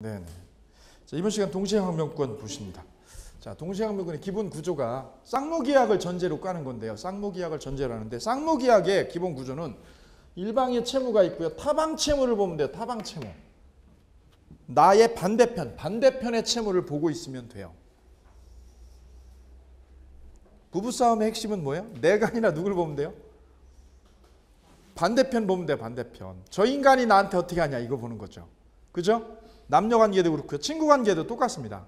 네네. 자, 이번 시간 동시행항변권 보십니다. 자, 동시행항변권의 기본 구조가 쌍무기약을 전제로 까는 건데요. 쌍무기약을 전제로 하는데 쌍무기약의 기본 구조는 일방의 채무가 있고요. 타방 채무를 보면 돼요. 타방 채무. 나의 반대편의 채무를 보고 있으면 돼요. 부부싸움의 핵심은 뭐예요? 내가 아니라 누굴 보면 돼요? 반대편 보면 돼요. 반대편. 저 인간이 나한테 어떻게 하냐 이거 보는 거죠. 그죠? 남녀관계도 그렇고요. 친구관계도 똑같습니다.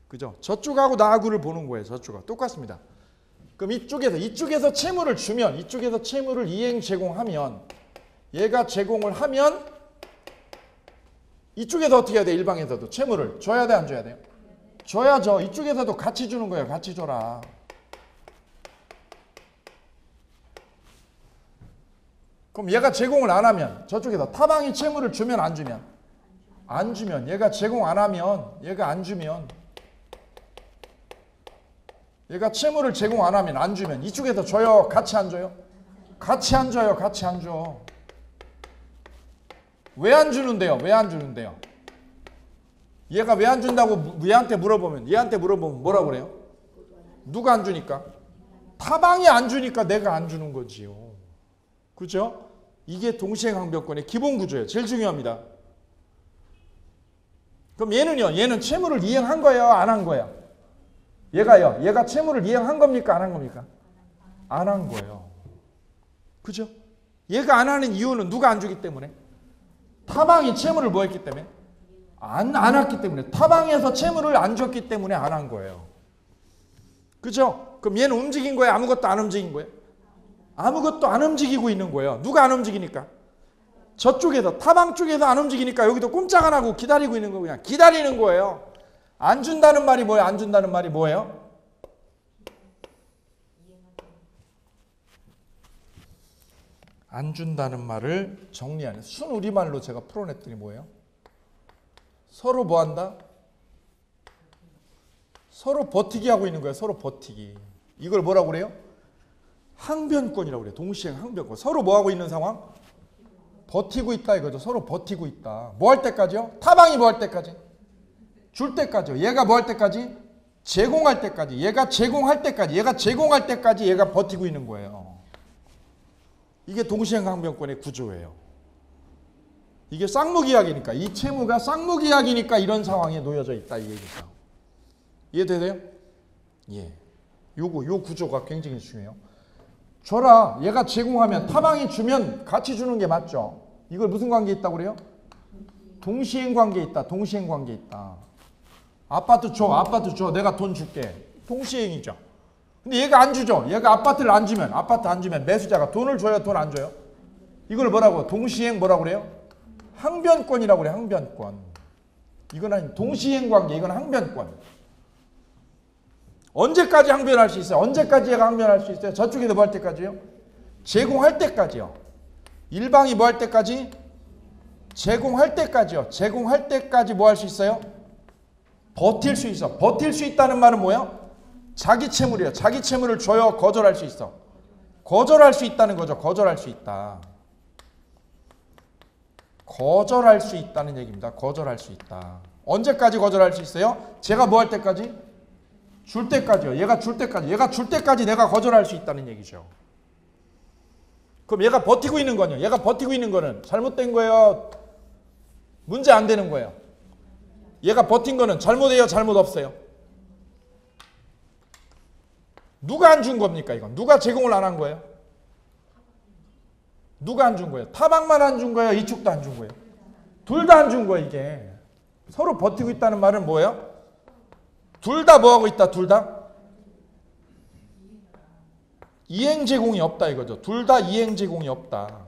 그죠? 저쪽하고 나하고를 보는 거예요. 저쪽하고 똑같습니다. 그럼 이쪽에서 채무를 주면, 이쪽에서 채무를 이행 제공하면, 얘가 제공을 하면 이쪽에서 어떻게 해야 돼? 일방에서도 채무를 줘야 돼, 안 줘야 돼요? 줘야죠. 이쪽에서도 같이 주는 거예요. 같이 줘라. 그럼 얘가 제공을 안 하면, 저쪽에서 타방이 채무를 주면 안 주면, 안 주면, 얘가 제공 안 하면, 얘가 안 주면, 얘가 채무를 제공 안 하면, 안 주면 이쪽에서 줘요? 같이 안 줘요? 같이 안 줘요. 같이 안 줘. 왜 안 주는데요? 왜 안 주는데요? 얘가 왜 안 준다고 얘한테 물어보면 뭐라고 그래요? 누가 안 주니까? 타방이 안 주니까 내가 안 주는 거지요. 그죠? 이게 동시행항변권의 기본 구조예요. 제일 중요합니다. 그럼 얘는요? 얘는 채무를 이행한 거예요? 안 한 거예요? 얘가요? 얘가 채무를 이행한 겁니까? 안 한 겁니까? 안 한 거예요. 그죠? 얘가 안 하는 이유는 누가 안 주기 때문에? 타방이 채무를 뭐 했기 때문에? 안 했기 때문에. 타방에서 채무를 안 줬기 때문에 안 한 거예요. 그죠? 그럼 얘는 움직인 거예요? 아무것도 안 움직인 거예요? 아무것도 안 움직이고 있는 거예요. 누가 안 움직이니까? 저쪽에서, 타방 쪽에서 안 움직이니까 여기도 꼼짝 안 하고 기다리고 있는 거고 그냥 기다리는 거예요. 안 준다는 말이 뭐예요? 안 준다는 말이 뭐예요? 안 준다는 말을 정리하는 순우리말로 제가 풀어냈더니 뭐예요? 서로 뭐 한다? 서로 버티기 하고 있는 거예요. 서로 버티기. 이걸 뭐라고 그래요? 항변권이라고 그래요. 동시행 항변권. 서로 뭐 하고 있는 상황? 버티고 있다 이거죠. 서로 버티고 있다. 뭐 할 때까지요? 타방이 뭐 할 때까지? 줄 때까지요. 얘가 뭐 할 때까지? 제공할 때까지. 얘가 제공할 때까지. 얘가 제공할 때까지 얘가 버티고 있는 거예요. 이게 동시행항변권의 구조예요. 이게 쌍무기약이니까, 이 채무가 쌍무기약이니까 이런 상황에 놓여져 있다 이 얘기죠. 이해되세요? 예. 요 구조가 굉장히 중요해요. 줘라. 얘가 제공하면 타방이 주면 같이 주는 게 맞죠. 이걸 무슨 관계에 있다고 그래요? 동시행 관계에 있다. 동시행 관계에 있다. 아파트 줘. 내가 돈 줄게. 동시행이죠. 근데 얘가 안 주죠. 얘가 아파트 안 주면 매수자가 돈을 줘요, 돈 안 줘요? 이걸 뭐라고? 동시행 뭐라고 그래요? 항변권이라고 그래요. 항변권. 이건 아니 동시행 관계. 이건 항변권. 언제까지 항변할 수 있어요? 언제까지 얘가 항변할 수 있어요? 저쪽에서 뭐 할 때까지요? 제공할 때까지요. 일방이 뭐 할 때까지? 제공할 때까지요. 제공할 때까지 뭐 할 수 있어요? 버틸 수 있어. 버틸 수 있다는 말은 뭐예요? 자기 채무래요. 자기 채무를 줘요. 거절할 수 있어. 거절할 수 있다는 거죠. 거절할 수 있다. 거절할 수 있다는 얘기입니다. 거절할 수 있다. 언제까지 거절할 수 있어요? 제가 뭐 할 때까지? 줄 때까지요. 얘가 줄 때까지. 얘가 줄 때까지 내가 거절할 수 있다는 얘기죠. 그럼 얘가 버티고 있는 거는요. 얘가 버티고 있는 거는 잘못된 거예요? 문제 안 되는 거예요? 얘가 버틴 거는 잘못해요? 잘못 없어요? 누가 안 준 겁니까 이건? 누가 제공을 안 한 거예요? 누가 안 준 거예요? 타방만 안 준 거예요? 이쪽도 안 준 거예요? 둘 다 안 준 거예요 이게. 서로 버티고 있다는 말은 뭐예요? 둘 다 뭐 하고 있다? 둘 다? 이행 제공이 없다 이거죠. 둘 다 이행 제공이 없다.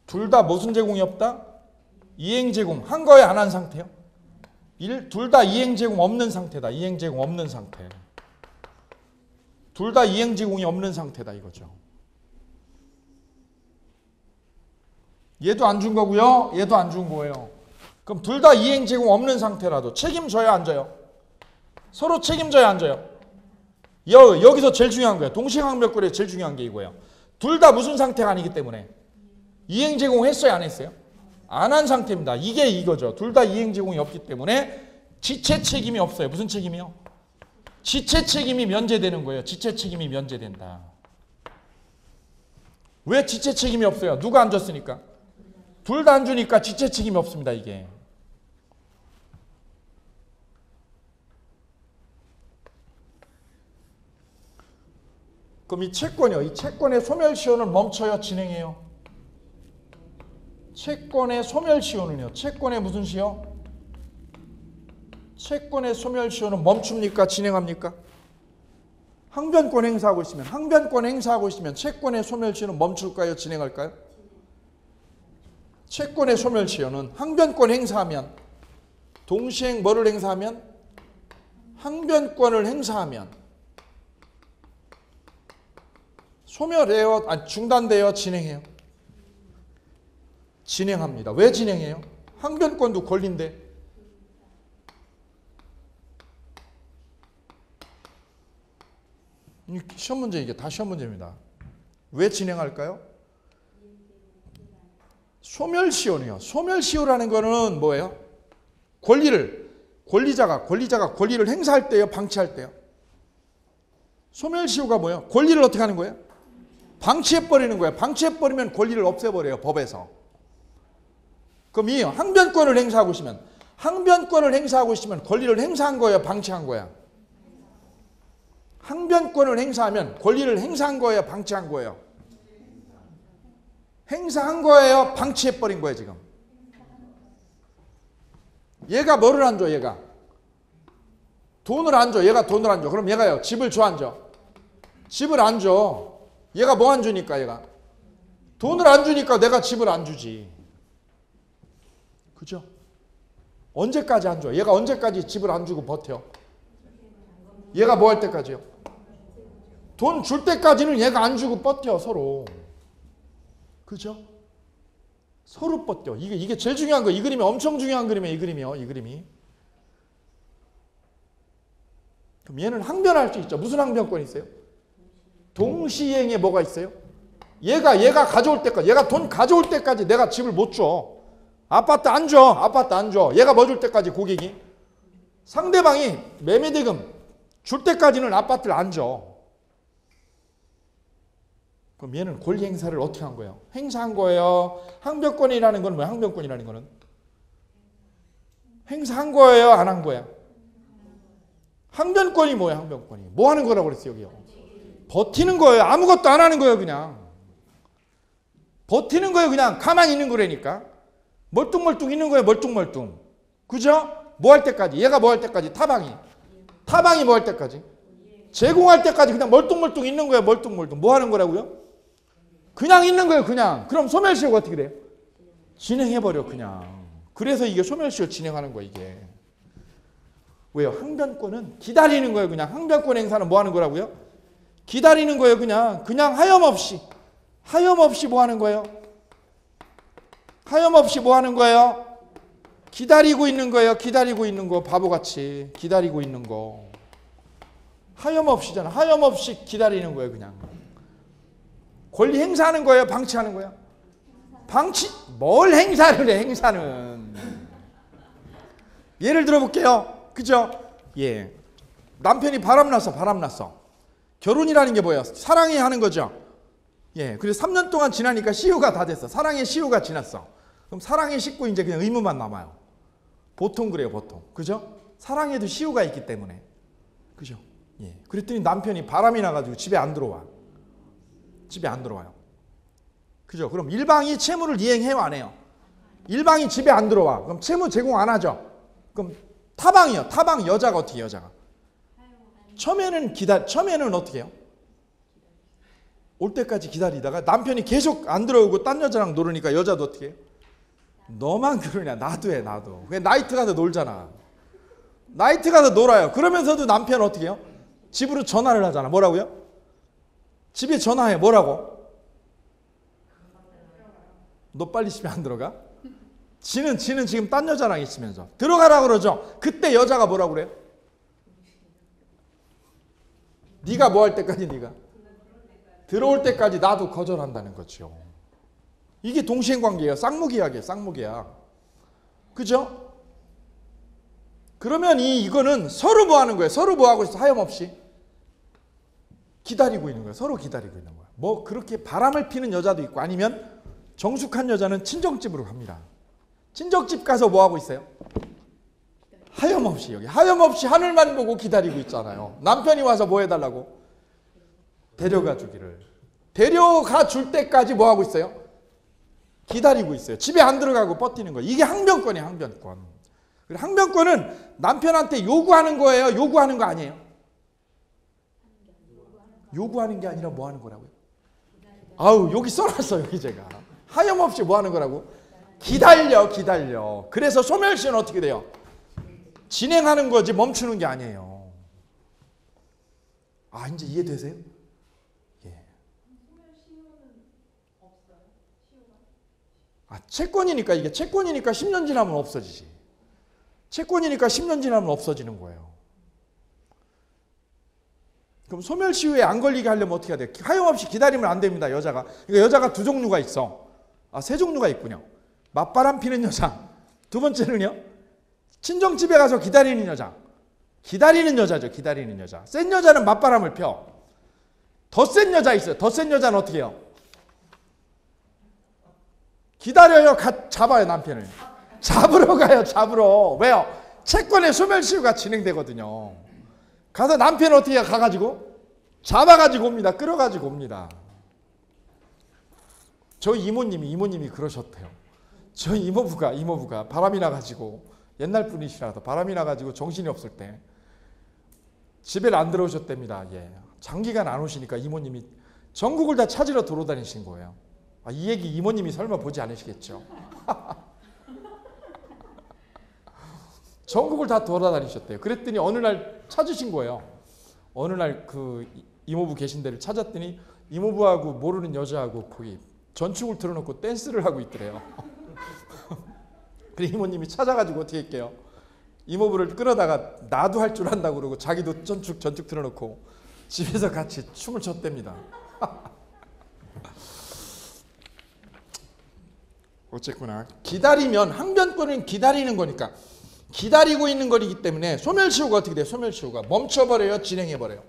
둘 다 무슨 제공이 없다? 이행 제공 한 거에 안 한 상태요? 둘 다 이행 제공 없는 상태다. 이행 제공 없는 상태. 둘 다 이행 제공이 없는 상태다 이거죠. 얘도 안 준 거고요. 얘도 안 준 거예요. 그럼 둘 다 이행 제공 없는 상태라도 책임져요, 안 져요? 서로 책임져요, 안 져요? 여기서 제일 중요한 거예요. 동시행항변권의 제일 중요한 게 이거예요. 둘 다 무슨 상태가 아니기 때문에 이행 제공했어요, 안 했어요? 안 한 상태입니다. 이게 이거죠. 둘 다 이행 제공이 없기 때문에 지체 책임이 없어요. 무슨 책임이요? 지체 책임이 면제되는 거예요. 지체 책임이 면제된다. 왜 지체 책임이 없어요? 누가 안 줬으니까? 둘 다 안 주니까 지체 책임이 없습니다, 이게. 그럼 이 채권이요. 이 채권의 소멸시효는 멈춰요, 진행해요? 채권의 소멸시효는요. 채권의 무슨 시효? 채권의 소멸시효는 멈춥니까? 진행합니까? 항변권 행사하고 있으면 채권의 소멸시효는 멈출까요? 진행할까요? 채권의 소멸시효는 항변권 행사하면 동시에 뭐를 행사하면? 항변권을 행사하면 소멸해요? 중단돼요? 진행해요? 진행합니다. 왜 진행해요? 항변권도 권리인데. 시험 문제, 이게 다 시험 문제입니다. 왜 진행할까요? 소멸시효는요. 소멸시효라는 거는 뭐예요? 권리자가 권리를 행사할 때요, 방치할 때요. 소멸시효가 뭐예요? 권리를 어떻게 하는 거예요? 방치해버리는 거예요. 방치해버리면 권리를 없애버려요, 법에서. 그럼 이 항변권을 행사하고 있으면 권리를 행사한 거예요, 방치한 거야? 항변권을 행사하면 권리를 행사한 거예요, 방치한 거예요? 행사한 거예요, 방치해버린 거예요, 지금? 얘가 뭐를 안 줘, 얘가? 돈을 안 줘, 얘가 돈을 안 줘. 그럼 얘가요, 집을 줘, 안 줘? 집을 안 줘. 얘가 뭐 안 주니까, 얘가? 돈을 안 주니까 내가 집을 안 주지. 그죠? 언제까지 안 줘? 얘가 언제까지 집을 안 주고 버텨? 얘가 뭐 할 때까지요? 돈 줄 때까지는 얘가 안 주고 버텨, 서로. 그죠? 서로 버텨. 이게 제일 중요한 거. 이 그림이 엄청 중요한 그림이에요, 이 그림이요. 이 그림이. 그럼 얘는 항변할 수 있죠. 무슨 항변권이 있어요? 동시행에 뭐가 있어요? 얘가 가져올 때까지, 얘가 돈 가져올 때까지 내가 집을 못 줘. 아파트 안 줘. 얘가 뭐 줄 때까지, 고객이? 상대방이 매매대금 줄 때까지는 아파트를 안 줘. 그럼 얘는 권리 행사를 어떻게 한 거예요? 행사한 거예요. 항변권이라는 건 뭐예요? 항변권이라는 거는? 행사한 거예요? 안 한 거예요? 항변권이 뭐예요? 항변권이. 뭐 하는 거라고 그랬어요, 여기요? 버티는 거예요. 아무것도 안 하는 거예요, 그냥. 버티는 거예요, 그냥. 가만히 있는 거라니까. 멀뚱멀뚱 있는 거예요, 멀뚱멀뚱. 그죠? 뭐 할 때까지? 얘가 뭐 할 때까지? 타방이 뭐 할 때까지? 제공할 때까지 그냥 멀뚱멀뚱 있는 거예요, 멀뚱멀뚱. 뭐 하는 거라고요? 그냥 있는 거예요, 그냥. 그럼 소멸시효가 어떻게 돼요? 진행해버려, 그냥. 그래서 이게 소멸시효 진행하는 거예요, 이게. 왜요? 항변권은 기다리는 거예요, 그냥. 항변권 행사는 뭐 하는 거라고요? 기다리는 거예요, 그냥. 그냥 하염없이 뭐 하는 거예요? 하염없이 뭐 하는 거예요? 기다리고 있는 거예요. 기다리고 있는 거. 바보같이 기다리고 있는 거. 하염없이잖아. 하염없이 기다리는 거예요, 그냥. 권리 행사하는 거예요, 방치하는 거예요? 뭘 행사를 해, 행사는. 예를 들어 볼게요. 그죠? 예. 남편이 바람났어. 결혼이라는 게 뭐예요? 사랑해 하는 거죠. 예. 그래서 3년 동안 지나니까 시효가 다 됐어. 사랑의 시효가 지났어. 그럼 사랑의 식구 이제 그냥 의무만 남아요. 보통 그래요, 보통. 그죠? 사랑에도 시효가 있기 때문에. 그죠? 예. 그랬더니 남편이 바람이 나가지고 집에 안 들어와요. 그죠? 그럼 일방이 채무를 이행해요, 안 해요? 일방이 집에 안 들어와. 그럼 채무 제공 안 하죠? 그럼 타방이요. 타방 여자가 어떻게 해요, 여자가? 처음에는 어떻게 해요? 올 때까지 기다리다가 남편이 계속 안 들어오고 딴 여자랑 놀으니까 여자도 어떻게 해요? 너만 그러냐? 나도 해, 나도. 그냥 나이트 가서 놀잖아. 나이트 가서 놀아요. 그러면서도 남편은 어떻게 해요? 집으로 전화를 하잖아. 뭐라고요? 집에 전화해. 뭐라고? 너 빨리 집에 안 들어가? 지는 지금 딴 여자랑 있으면서 들어가라고 그러죠. 그때 여자가 뭐라고 그래요? 네가 뭐 할 때까지 네가 들어올 때까지 나도 거절한다는 거죠. 이게 동시행관계예요. 쌍무계약이에요. 쌍무계약. 그죠? 그러면 이거는 서로 뭐 하는 거예요? 서로 뭐 하고 있어? 하염없이 기다리고 있는 거예요. 서로 기다리고 있는 거예요. 뭐 그렇게 바람을 피는 여자도 있고 아니면 정숙한 여자는 친정집으로 갑니다. 친정집 가서 뭐 하고 있어요? 하염없이 여기 하염없이 하늘만 보고 기다리고 있잖아요. 남편이 와서 뭐 해달라고? 데려가 주기를. 데려가 줄 때까지 뭐 하고 있어요? 기다리고 있어요. 집에 안 들어가고 버티는 거예요. 이게 항변권이에요. 항변권. 항변권은 남편한테 요구하는 거예요? 요구하는 거 아니에요? 요구하는 게 아니라 뭐 하는 거라고요? 아우 여기 써놨어요. 여기 제가. 하염없이 뭐 하는 거라고? 기다려. 그래서 소멸시효는 어떻게 돼요? 진행하는 거지 멈추는 게 아니에요. 아 이제 이해되세요? 예. 아 채권이니까 이게 채권이니까 10년 지나면 없어지지. 채권이니까 10년 지나면 없어지는 거예요. 그럼 소멸시효에 안 걸리게 하려면 어떻게 해야 돼? 하염없이 기다리면 안 됩니다. 여자가. 그러니까 여자가 두 종류가 있어. 아, 세 종류가 있군요. 맞바람 피는 여자. 두 번째는요. 친정집에 가서 기다리는 여자. 기다리는 여자죠. 기다리는 여자. 센 여자는 맞바람을 펴. 더 센 여자 있어요. 더 센 여자는 어떻게 해요? 기다려요. 잡아요. 남편을. 잡으러 가요. 잡으러. 왜요? 채권의 소멸시효가 진행되거든요. 가서 남편 어떻게 해요? 가가지고 잡아가지고 옵니다. 끌어가지고 옵니다. 저희 이모님이 그러셨대요. 저희 이모부가 바람이 나가지고 옛날 분이시라서 바람이 나가지고 정신이 없을 때 집에 안 들어오셨답니다. 예. 장기간 안 오시니까 이모님이 전국을 다 찾으러 돌아다니신 거예요. 아, 이 얘기 이모님이 설마 보지 않으시겠죠? 전국을 다 돌아다니셨대요. 그랬더니 어느 날 찾으신 거예요. 어느 날 그 이모부 계신 데를 찾았더니 이모부하고 모르는 여자하고 거기 전축을 틀어놓고 댄스를 하고 있더래요. 그래 이모님이 찾아가지고 어떻게 할게요? 이모부를 끌어다가 나도 할 줄 안다고 그러고 자기도 전축 틀어놓고 집에서 같이 춤을 췄답니다. 어쨌구나. 기다리면 항변권은 기다리는 거니까 기다리고 있는 거이기 때문에 소멸시효가 어떻게 돼요? 소멸시효가 멈춰버려요? 진행해버려요?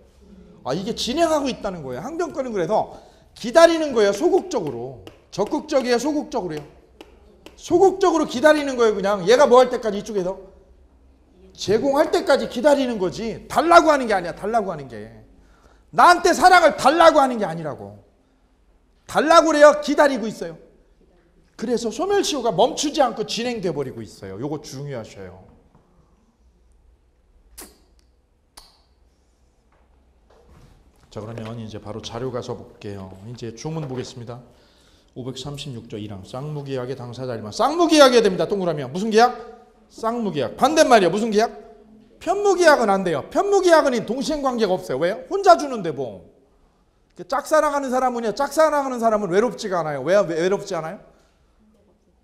아 이게 진행하고 있다는 거예요. 항변권은 그래서 기다리는 거예요. 소극적으로. 적극적이에요? 소극적으로요? 소극적으로 기다리는 거예요. 그냥 얘가 뭐 할 때까지 이쪽에서 제공할 때까지 기다리는 거지 달라고 하는 게 아니야. 달라고 하는 게 나한테 사랑을 달라고 하는 게 아니라고. 달라고 그래요? 기다리고 있어요. 그래서 소멸시효가 멈추지 않고 진행돼 버리고 있어요. 요거 중요하셔요. 자 그러면 이제 바로 자료 가서 볼게요. 이제 주문 보겠습니다. 536조 1항 쌍무계약의 당사자 일반 쌍무계약해야 됩니다. 동그라미야. 무슨 계약? 쌍무계약. 반대말이야. 무슨 계약? 편무계약은 안 돼요. 편무계약은 동시행관계가 없어요. 왜요? 혼자 주는데 뭐. 짝사랑하는 사람은요. 짝사랑하는 사람은 외롭지가 않아요. 왜 외롭지 않아요?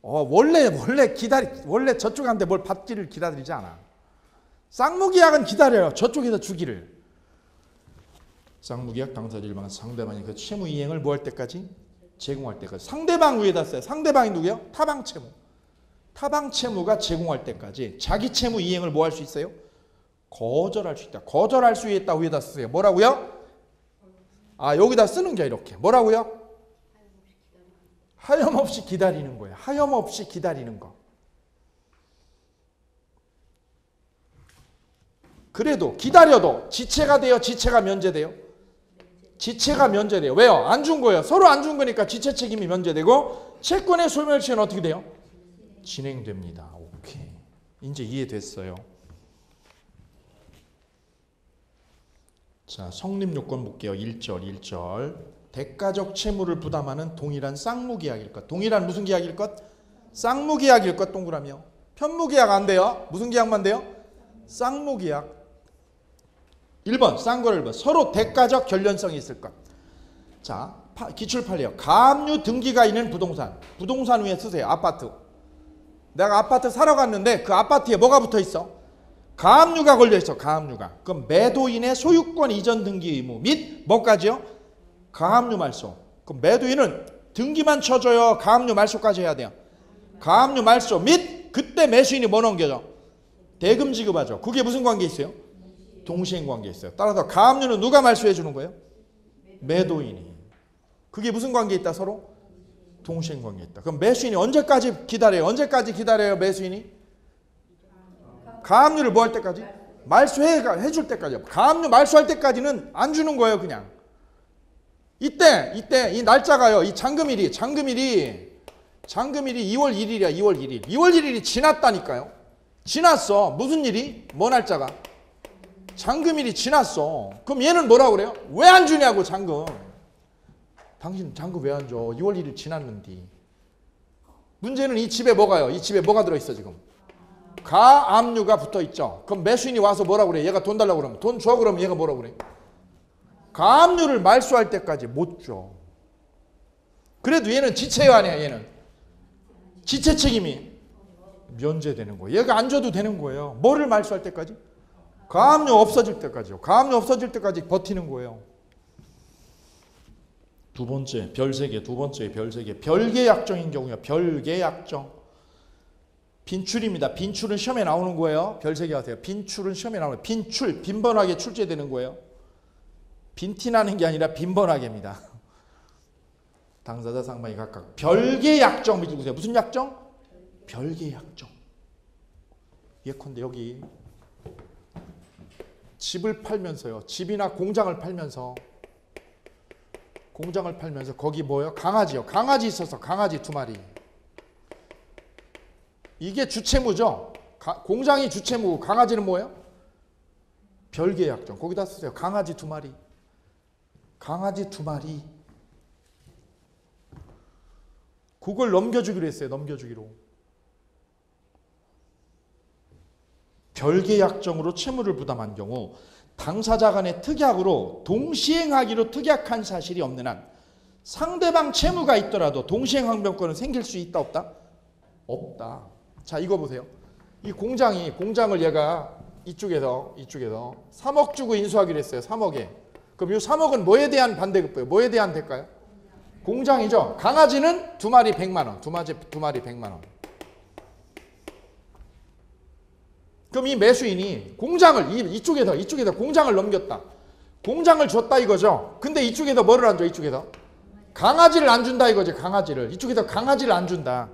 원래 저쪽한테 뭘 받기를 기다리지 않아. 쌍무계약은 기다려요. 저쪽에서 주기를. 쌍무계약 당사자 일반은 상대방이 그 채무 이행을 뭐 할 때까지? 제공할 때까지. 상대방 위에다 써요. 상대방이 누구예요? 타방 채무. 타방 채무가 제공할 때까지 자기 채무 이행을 뭐 할 수 있어요? 거절할 수 있다. 거절할 수 있다 위에다 쓰세요. 뭐라고요? 아 여기다 쓰는 게 이렇게. 뭐라고요? 하염없이 기다리는 거예요. 하염없이 기다리는 거. 그래도 기다려도 지체가 돼요? 지체가 면제돼요? 지체가 면제돼요. 왜요? 안 준 거예요. 서로 안 준 거니까 지체 책임이 면제되고 채권의 소멸시효는 어떻게 돼요? 진행됩니다. 오케이. 이제 이해됐어요. 자, 성립요건 볼게요. 1절. 대가적 채무를 부담하는 동일한 쌍무계약일 것. 동일한 무슨 계약일 것? 쌍무계약일 것. 동그라미요. 편무계약 안 돼요. 무슨 계약만 돼요? 쌍무계약. 1번 쌍거를 1번 서로 대가적 결련성이 있을 것. 자 기출판이에요. 가압류 등기가 있는 부동산 위에 쓰세요. 아파트. 내가 아파트 사러 갔는데 그 아파트에 뭐가 붙어 있어? 가압류가 걸려 있어. 가압류가. 그럼 매도인의 소유권 이전 등기 의무 및 뭐까지요? 가압류 말소. 그럼 매도인은 등기만 쳐줘요? 가압류 말소까지 해야 돼요? 가압류 말소 및 그때 매수인이 뭐 넘겨줘? 대금 지급하죠. 그게 무슨 관계 있어요? 동시행 관계 있어요. 따라서 가압류는 누가 말소해 주는 거예요? 매도인이. 그게 무슨 관계 있다 서로? 동시행 관계 있다. 그럼 매수인이 언제까지 기다려요? 언제까지 기다려요 매수인이? 가압류를 뭐 할 때까지? 말소해 줄 때까지요. 가압류 말소할 때까지는 안 주는 거예요 그냥. 이때 이 날짜가요. 이 잔금일이 2월 1일이야. 2월 1일. 2월 1일이 지났다니까요. 지났어. 무슨 일이? 뭐 날짜가? 잔금일이 지났어. 그럼 얘는 뭐라고 그래요? 왜 안 주냐고 잔금. 당신 잔금 왜 안 줘? 2월 1일 지났는데. 문제는 이 집에 뭐가요? 이 집에 뭐가 들어있어 지금? 가압류가 붙어있죠. 그럼 매수인이 와서 뭐라고 그래? 얘가 돈 달라고 그러면 돈 줘 그러면 얘가 뭐라고 그래? 가압류를 말소할 때까지 못 줘. 그래도 얘는 지체요 아니야 얘는? 지체 책임이 면제되는 거예요. 얘가 안 줘도 되는 거예요. 뭐를 말소할 때까지? 가압류 없어질 때까지요. 가압류 없어질 때까지 버티는 거예요. 두 번째 별 3개. 두 번째 별 3개. 별개약정인 경우요. 별개약정. 빈출입니다. 빈출은 시험에 나오는 거예요. 별 3개 하세요. 빈출은 시험에 나오는 거예요. 빈출, 빈번하게 출제되는 거예요. 빈티 나는 게 아니라 빈번하게입니다. 당사자 상방이 각각 별개약정 밑에 보세요. 무슨 약정? 별개약정. 예컨대 여기 집을 팔면서요. 집이나 공장을 팔면서 거기 뭐예요? 강아지요. 강아지 있어서 강아지 2마리. 이게 주채무죠. 공장이 주채무고 강아지는 뭐예요? 별개약정. 거기다 쓰세요. 강아지 2마리. 강아지 2마리. 그걸 넘겨주기로 했어요. 넘겨주기로. 별개약정으로 채무를 부담한 경우 당사자 간의 특약으로 동시행하기로 특약한 사실이 없는 한 상대방 채무가 있더라도 동시행 항변권은 생길 수 있다 없다? 없다. 자 이거 보세요. 이 공장을 얘가 이쪽에서 3억 주고 인수하기로 했어요. 3억에. 그럼 이 3억은 뭐에 대한 반대급부예요? 뭐에 대한 대가요? 공장이죠. 강아지는 2마리 100만 원. 2마리 100만 원. 그럼 이 매수인이 공장을 이쪽에서 공장을 넘겼다. 공장을 줬다 이거죠. 근데 이쪽에서 뭐를 안 줘? 이쪽에서 강아지를 안 준다 이거지. 강아지를. 이쪽에서 강아지를 안 준다.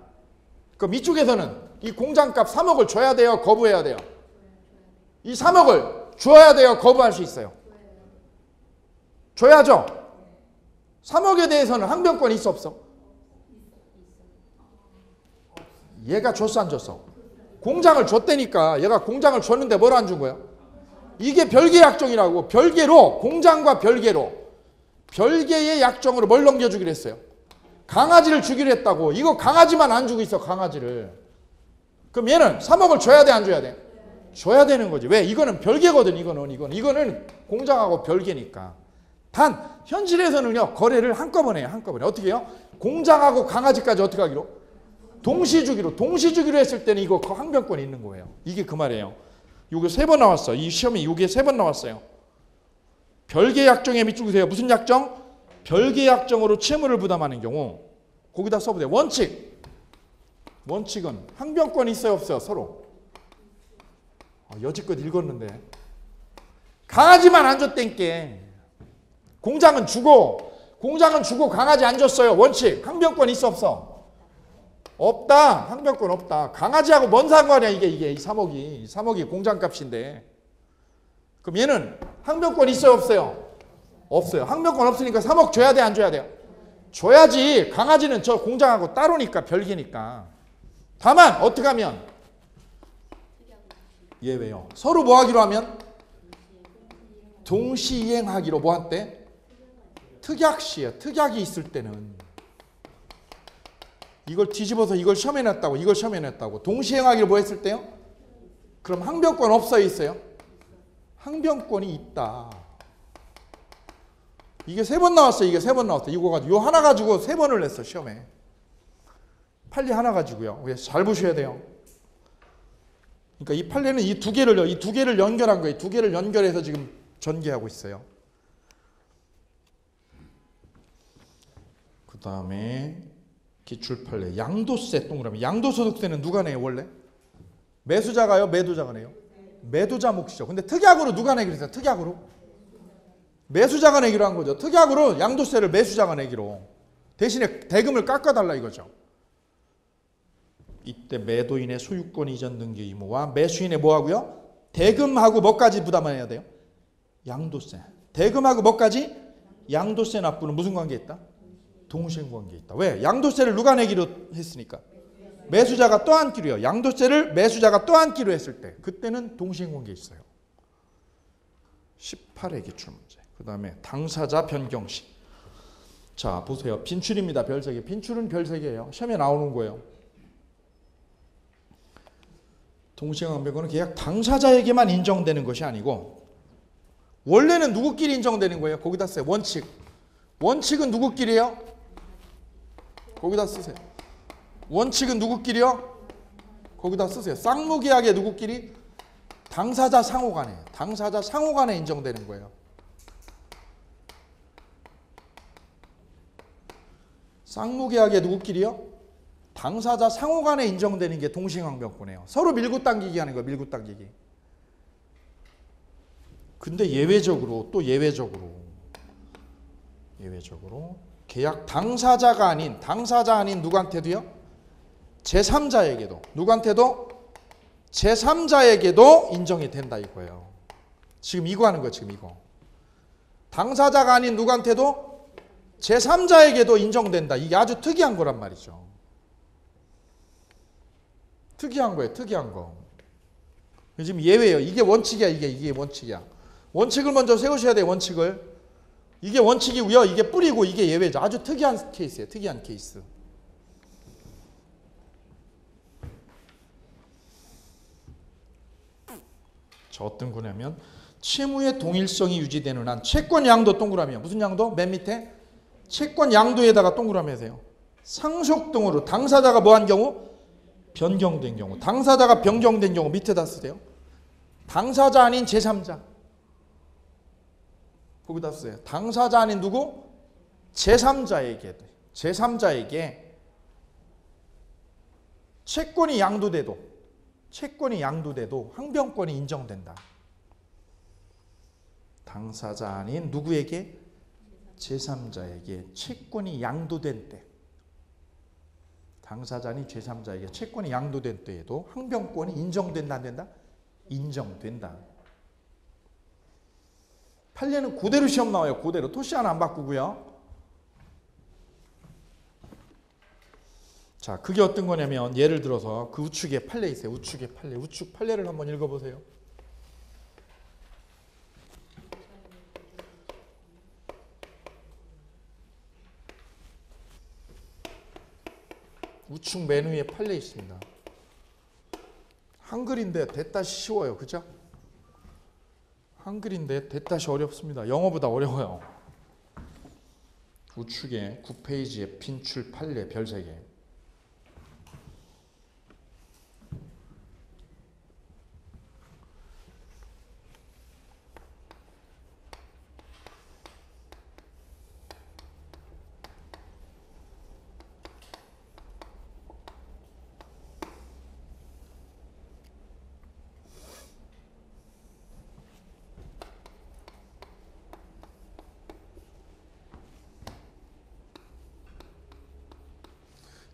그럼 이쪽에서는 이 공장값 3억을 줘야 돼요? 거부해야 돼요? 이 3억을 줘야 돼요? 거부할 수 있어요? 줘야죠. 3억에 대해서는 항변권이 있어 없어? 얘가 줬어 안 줬어? 공장을 줬다니까. 얘가 공장을 줬는데 뭘 안 준 거야? 이게 별개 약정이라고. 별개로 공장과 별개의 약정으로 뭘 넘겨주기로 했어요? 강아지를 주기로 했다고. 이거 강아지만 안 주고 있어. 강아지를. 그럼 얘는 3억을 줘야 돼 안 줘야 돼? 줘야 되는 거지. 왜? 이거는 별개거든. 이거는 공장하고 별개니까. 단 현실에서는요. 거래를 한꺼번에 해요. 한꺼번에. 어떻게 해요? 공장하고 강아지까지 어떻게 하기로? 동시 주기로 했을 때는 이거 항변권이 있는 거예요. 이게 그 말이에요. 요게 3번 나왔어. 이 시험에 요게 3번 나왔어요. 별개 약정에 밑줄으세요. 무슨 약정? 별개 약정으로 채무를 부담하는 경우 거기다 써보세요. 원칙은 항변권이 있어요 없어요? 서로. 여지껏 읽었는데 강아지만 안 줬땡께. 공장은 주고 강아지 안 줬어요. 원칙. 항변권 있어 없어? 없다. 항변권 없다. 강아지하고 뭔 상관이야 이게 이 3억이 공장값인데. 그럼 얘는 항변권 있어요 없어요? 없어요. 항변권 없으니까 3억 줘야 돼 안 줘야 돼요? 줘야지. 강아지는 저 공장하고 따로니까 별개니까. 다만 어떻게 하면 예외요. 서로 뭐 하기로 하면 동시이행하기로 뭐 한때? 특약시에요. 특약이 있을 때는 이걸 뒤집어서 이걸 시험에 냈다고 동시행하기로 뭐 했을 때요? 그럼 항변권 없어요 있어요? 항변권이 있다. 이게 3번 나왔어요. 이거 가지고 요 하나 가지고 3번을 냈어 시험에. 판례 하나 가지고요. 잘 보셔야 돼요. 그러니까 이 판례는 이 두 개를 연결한 거예요. 두 개를 연결해서 지금 전개하고 있어요. 다음에 기출판례 양도세 동그라미. 양도소득세는 누가 내요 원래? 매수자가요? 매도자가 내요? 매도자 몫이죠. 근데 특약으로 누가 내기로 했어요? 특약으로? 매수자가 내기로 한 거죠. 특약으로 양도세를 매수자가 내기로. 대신에 대금을 깎아달라 이거죠. 이때 매도인의 소유권 이전 등기 의무와 매수인의 뭐하고요? 대금하고 뭐까지 부담해야 돼요? 양도세. 대금하고 뭐까지? 양도세 납부는 무슨 관계에 있다? 동시행관계에 있다. 왜? 양도세를 누가 내기로 했으니까. 매수자가 떠안기로요. 양도세를 매수자가 떠안기로 했을 때 그때는 동시행관계에 있어요. 18회 기출문제. 그 다음에 당사자 변경시. 자 보세요. 빈출입니다. 별 3개. 빈출은 별 3개예요. 시험에 나오는 거예요. 동시행관계는 계약 당사자에게만 인정되는 것이 아니고 원래는 누구끼리 인정되는 거예요? 거기다 써요. 원칙. 원칙은 누구끼리요? 거기다 쓰세요. 원칙은 누구끼리요? 거기다 쓰세요. 쌍무계약의 누구끼리? 당사자 상호간에. 당사자 상호간에 인정되는 거예요. 쌍무계약의 누구끼리요? 당사자 상호간에 인정되는 게 동시행환경권이에요. 서로 밀고 당기기 하는 거예요. 밀고 당기기. 근데 예외적으로 또 예외적으로 계약 당사자 아닌 누구한테도요? 제3자에게도 누구한테도? 제3자에게도 인정이 된다 이거예요. 지금 이거 하는 거예요. 지금 이거. 당사자가 아닌 누구한테도 제3자에게도 인정된다. 이게 아주 특이한 거란 말이죠. 특이한 거예요. 특이한 거. 지금 예외예요. 이게 원칙이야. 이게 원칙이야. 원칙을 먼저 세우셔야 돼요. 원칙을. 이게 원칙이고요. 이게 뿌리고 이게 예외죠. 아주 특이한 케이스예요. 특이한 케이스. 자, 어떤 거냐면 채무의 동일성이 유지되는 한 채권 양도 동그라미야. 무슨 양도? 맨 밑에 채권 양도에다가 동그라미 하세요. 상속 등으로 당사자가 뭐한 경우? 변경된 경우. 당사자가 변경된 경우 밑에다 쓰세요. 당사자 아닌 제3자. 거기다 쓰세요. 당사자 아닌 누구? 제3자에게 채권이 양도돼도 항변권이 인정된다. 당사자 아닌 누구에게? 제3자에게 채권이 양도된 때. 당사자 아닌 제3자에게 채권이 양도된 때에도 항변권이 인정된다 안 된다? 인정된다. 판례는 그대로 시험 나와요. 그대로. 토시 하나 안 바꾸고요. 자, 그게 어떤 거냐면 예를 들어서 그 우측에 판례 있어요. 우측에 판례. 우측 판례를 한번 읽어보세요. 우측 맨 위에 판례 있습니다. 한글인데 대따시 쉬워요. 그죠? 한글인데 대따시 어렵습니다. 영어보다 어려워요. 우측에 9페이지에 빈출 판례 별 3개.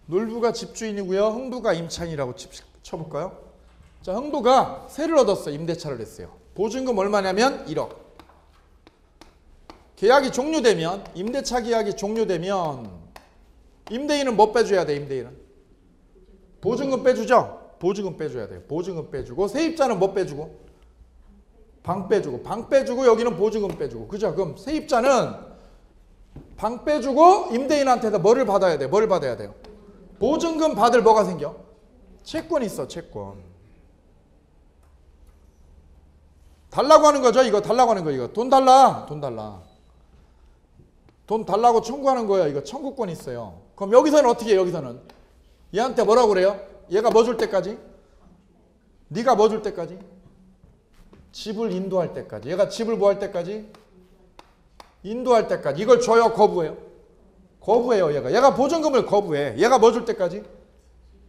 놀부가 집주인이고요. 흥부가 임차인이라고 쳐볼까요? 자, 흥부가 세를 얻었어요. 임대차를 했어요. 보증금 얼마냐면 1억. 계약이 종료되면, 임대차 계약이 종료되면 임대인은 뭐 빼줘야 돼? 임대인은 보증금 빼주죠. 보증금 빼줘야 돼요. 보증금 빼주고 세입자는 뭐 빼주고? 방 빼주고. 방 빼주고 여기는 보증금 빼주고. 그죠? 그럼 세입자는 방 빼주고 임대인한테다 뭐를 받아야 돼? 뭘 받아야 돼요? 보증금 받을 뭐가 생겨? 채권이 있어. 채권. 달라고 하는 거죠. 이거 달라고 하는 거. 이거 돈 달라. 돈 달라. 돈 달라고 청구하는 거예요. 이거 청구권이 있어요. 그럼 여기서는 어떻게 해요? 여기서는 얘한테 뭐라고 그래요? 얘가 뭐 줄 때까지? 네가 뭐 줄 때까지? 집을 인도할 때까지. 얘가 집을 뭐 할 때까지? 인도할 때까지. 이걸 줘요? 거부해요? 거부해요. 얘가 보증금을 거부해. 얘가 뭐 줄 때까지?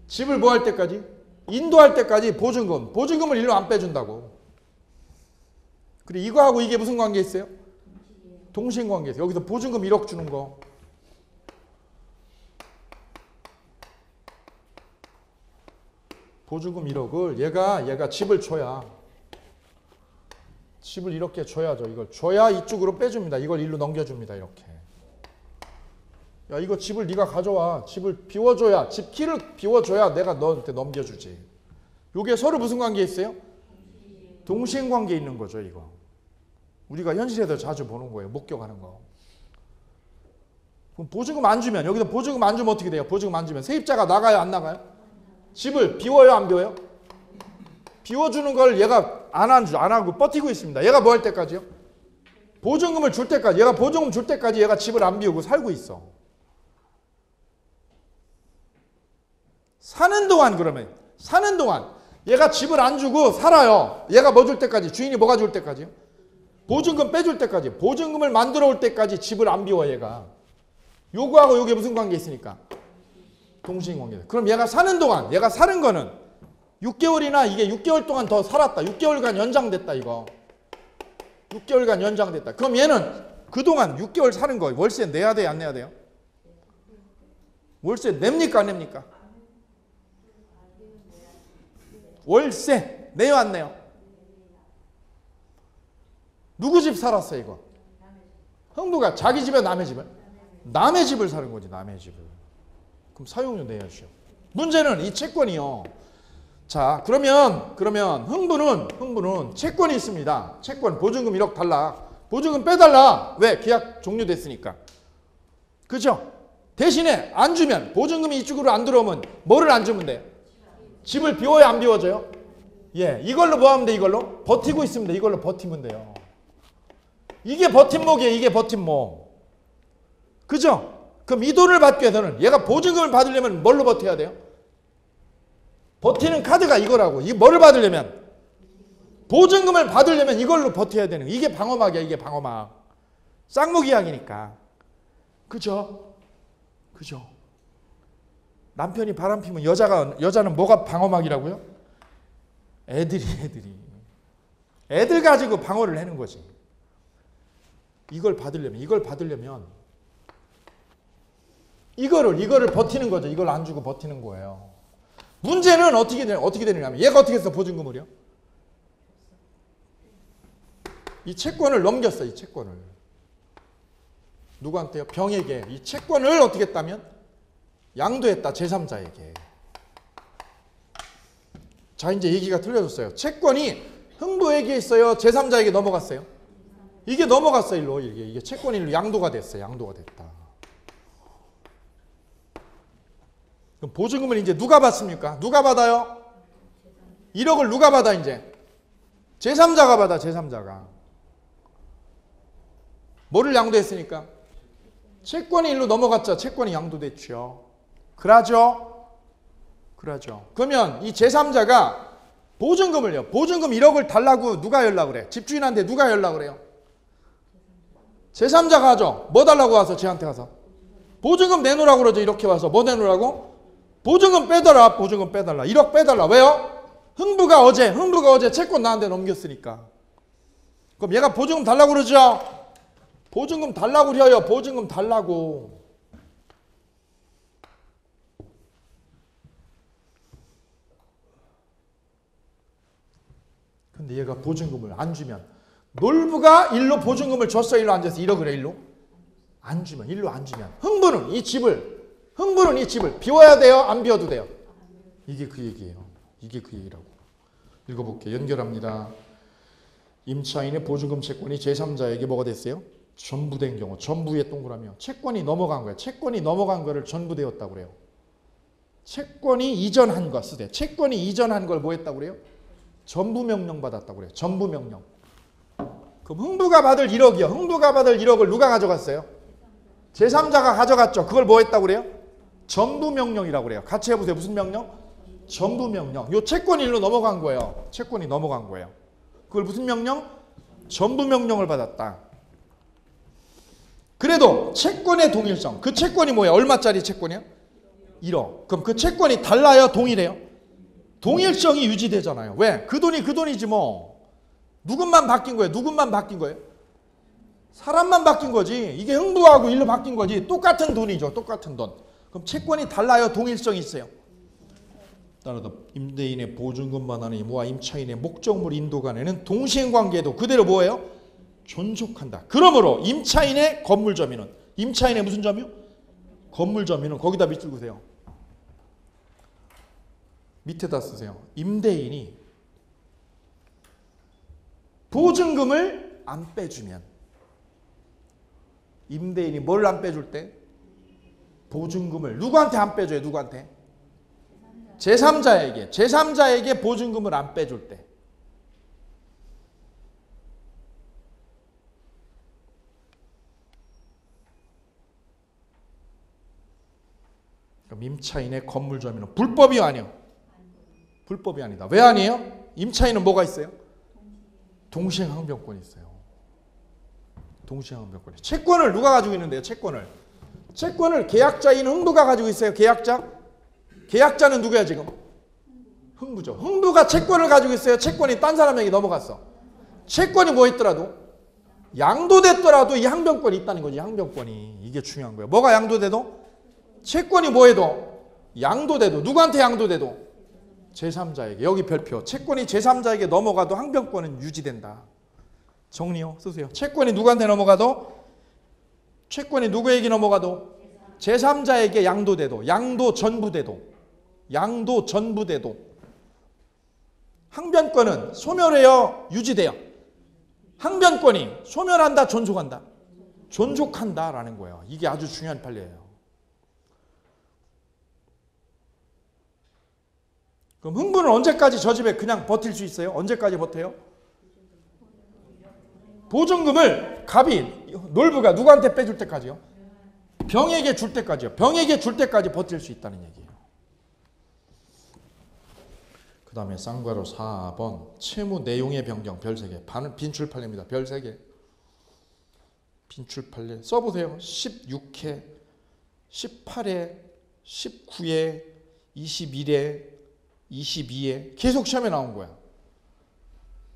집을 뭐 할 때까지? 인도할 때까지 보증금을 일로 안 빼준다고. 그리고 이거하고 이게 무슨 관계 있어요? 동시행관계 있어요. 여기서 보증금 1억 주는 거. 보증금 1억을 얘가 집을 줘야, 집을 이렇게 줘야죠. 이걸 줘야 이쪽으로 빼줍니다. 이걸 일로 넘겨줍니다. 이렇게. 야, 이거 집을 네가 가져와. 집을 비워줘야, 집 키를 비워줘야 내가 너한테 넘겨주지. 요게 서로 무슨 관계 있어요? 동시행관계 있는 거죠. 이거 우리가 현실에서 자주 보는 거예요. 목격하는 거. 그럼 보증금 안 주면, 여기서 보증금 안 주면 어떻게 돼요? 보증금 안 주면 세입자가 나가요? 안 나가요? 집을 비워요? 안 비워요? 비워주는 걸 얘가 안 하고 버티고 있습니다. 얘가 뭐 할 때까지요? 보증금을 줄 때까지. 얘가 보증금 줄 때까지 얘가 집을 안 비우고 살고 있어. 사는 동안 얘가 집을 안 주고 살아요. 얘가 뭐 줄 때까지? 주인이 뭐가 줄 때까지요? 보증금 빼줄 때까지. 보증금을 만들어 올 때까지 집을 안 비워. 얘가 요거하고 요게 무슨 관계 있으니까? 동시행관계. 그럼 얘가 사는 동안, 얘가 사는 거는 6개월이나 이게 6개월 동안 더 살았다. 6개월간 연장됐다. 이거 6개월간 연장됐다. 그럼 얘는 그동안 6개월 사는 거 월세 내야 돼요? 안 내야 돼요? 월세 냅니까? 안 냅니까? 월세 내요? 안 내요? 누구 집 살았어 이거? 흥부가 자기 집에 남의 집을? 남의 집을 사는 거지. 남의 집을. 그럼 사용료 내야죠. 문제는 이 채권이요. 자, 그러면 흥부는 채권이 있습니다. 채권 보증금 1억 달라. 보증금 빼달라. 왜? 계약 종료됐으니까. 그죠? 대신에 안 주면, 보증금이 이쪽으로 안 들어오면 뭐를 안 주면 돼요? 집을 비워야 안 비워져요? 예, 이걸로 뭐 하면 돼? 이걸로? 버티고 있습니다. 이걸로 버티면 돼요. 이게 버팀목이에요. 이게 버팀목. 그죠? 그럼 이 돈을 받기 위해서는 얘가 보증금을 받으려면 뭘로 버텨야 돼요? 버티는 카드가 이거라고. 이 뭐를 받으려면? 보증금을 받으려면 이걸로 버텨야 되는 거예요. 이게 방어막이야. 이게 방어막. 쌍무기약이니까. 그죠? 그죠? 남편이 바람 피면 여자는 뭐가 방어막이라고요? 애들이. 애들 가지고 방어를 하는 거지. 이걸 받으려면 이거를 버티는 거죠. 이걸 안 주고 버티는 거예요. 문제는 어떻게 되느냐면 얘가 어떻게 했어? 보증금을요? 이 채권을 넘겼어. 이 채권을. 누구한테요? 병에게. 이 채권을 어떻게 했다면? 양도했다. 제3자에게. 자, 이제 얘기가 틀려졌어요. 채권이 흥부에게 있어요? 제3자에게 넘어갔어요? 이게 넘어갔어요. 일로. 이게 채권이 일로 양도가 됐어요. 양도가 됐다. 그럼 보증금을 이제 누가 받습니까? 누가 받아요? 1억을 누가 받아 이제? 제3자가 받아. 제3자가. 뭐를 양도했으니까? 채권이 일로 넘어갔죠. 채권이 양도됐죠. 그러죠? 그러면 이 제3자가 보증금을요. 보증금 1억을 달라고 누가 연락을 그래? 집주인한테 누가 연락을 그래요? 제3자가 하죠. 뭐 달라고 와서 쟤한테 가서? 보증금 내놓으라고 그러죠. 이렇게 와서 뭐 내놓으라고? 보증금 빼달라. 1억 빼달라. 왜요? 흥부가 어제 채권 나한테 넘겼으니까. 그럼 얘가 보증금 달라고 그러죠. 보증금 달라고 그래요. 보증금 달라고. 근데 얘가 보증금을 안 주면 놀부가 일로 보증금을 줬어. 일로 앉아서 1억을 그래. 일로 안 주면 흥부는 이 집을 비워야 돼요? 안 비워도 돼요? 이게 그 얘기예요. 이게 그 얘기라고. 읽어볼게요. 연결합니다. 임차인의 보증금 채권이 제3자에게 뭐가 됐어요? 전부된 경우. 전부에 동그라미요. 채권이 넘어간 거예요. 채권이 넘어간 거를 전부되었다고 그래요. 채권이 이전한 거 쓰대. 채권이 이전한 걸 뭐 했다고 그래요? 전부명령 받았다고 그래요. 전부명령. 그럼 흥부가 받을 1억이요. 흥부가 받을 1억을 누가 가져갔어요? 제3자가 가져갔죠. 그걸 뭐 했다고 그래요? 전부명령이라고 그래요. 같이 해보세요. 무슨 명령? 전부명령. 요 채권이 일로 넘어간 거예요. 채권이 넘어간 거예요. 그걸 무슨 명령? 전부명령을 받았다. 그래도 채권의 동일성. 그 채권이 뭐야? 얼마짜리 채권이야? 1억. 그럼 그 채권이 달라요? 동일해요? 동일성이 유지되잖아요. 왜? 그 돈이 그 돈이지 뭐. 누군만 바뀐 거예요? 누군만 바뀐 거예요? 사람만 바뀐 거지. 이게 흥부하고 일로 바뀐 거지. 똑같은 돈이죠. 똑같은 돈. 그럼 채권이 달라요? 동일성이 있어요? 따라서 임대인의 보증금만 하는 이모와 임차인의 목적물 인도 간에는 동시행관계도 그대로 뭐예요? 존속한다. 그러므로 임차인의 건물 점유는, 임차인의 무슨 점유? 건물 점유는 거기다 밑줄 그으세요. 밑에다 쓰세요. 임대인이 보증금을 안 빼주면, 임대인이 뭘 안 빼줄 때? 보증금을. 누구한테 안 빼줘요? 누구한테? 제3자에게. 제3자에게 보증금을 안 빼줄 때. 그럼 임차인의 건물 점유는 불법이요? 아니요? 불법이 아니다. 왜 아니에요? 임차인은 뭐가 있어요? 동시행항변권이 있어요. 동시행항변권이. 채권을 누가 가지고 있는데요? 채권을 계약자인 흥부가 가지고 있어요. 계약자는 누구야 지금? 흥부죠. 흥부가 채권을 가지고 있어요. 채권이 딴 사람에게 넘어갔어. 채권이 뭐 있더라도, 양도됐더라도 이 항변권이 있다는 거지. 항변권이. 이게 중요한 거예요. 뭐가 양도돼도? 채권이 뭐해도? 양도돼도. 누구한테 양도돼도? 제3자에게. 여기 별표. 채권이 제3자에게 넘어가도 항변권은 유지된다. 정리요. 쓰세요. 채권이 누구한테 넘어가도, 채권이 누구에게 넘어가도, 제3자에게 양도돼도, 양도 전부돼도 항변권은 소멸해요? 유지돼요? 항변권이 소멸한다? 존속한다? 존속한다라는 거예요. 이게 아주 중요한 판례예요. 그럼 흥부는 언제까지 저 집에 그냥 버틸 수 있어요? 언제까지 버텨요? 보증금을 갑이, 놀부가 누구한테 빼줄 때까지요? 병에게 줄 때까지요. 병에게 줄 때까지 버틸 수 있다는 얘기예요. 그 다음에 쌍괄호 4번 채무 내용의 변경 별 3개. 빈출 판례입니다. 별 3개. 빈출 판례 써보세요. 16회, 18회, 19회, 21회, 22회 계속 시험에 나온 거야.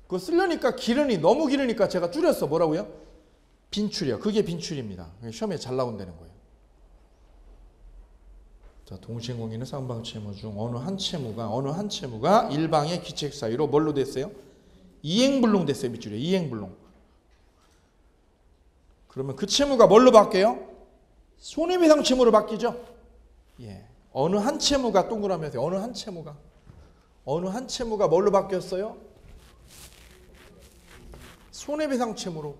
그거 쓰려니까 너무 길으니까 제가 줄였어. 뭐라고요? 빈출이요. 그게 빈출입니다. 시험에 잘 나온다는 거예요. 자, 동시행관계는 쌍방 채무 중 어느 한 채무가 일방의 귀책 사유로 뭘로 됐어요? 이행불능 됐어요. 밑줄이요. 이행불능. 그러면 그 채무가 뭘로 바뀌어요? 손해배상 채무로 바뀌죠. 예. 어느 한 채무가 동그라미에서 어느 한 채무가 뭘로 바뀌었어요? 손해배상 채무로.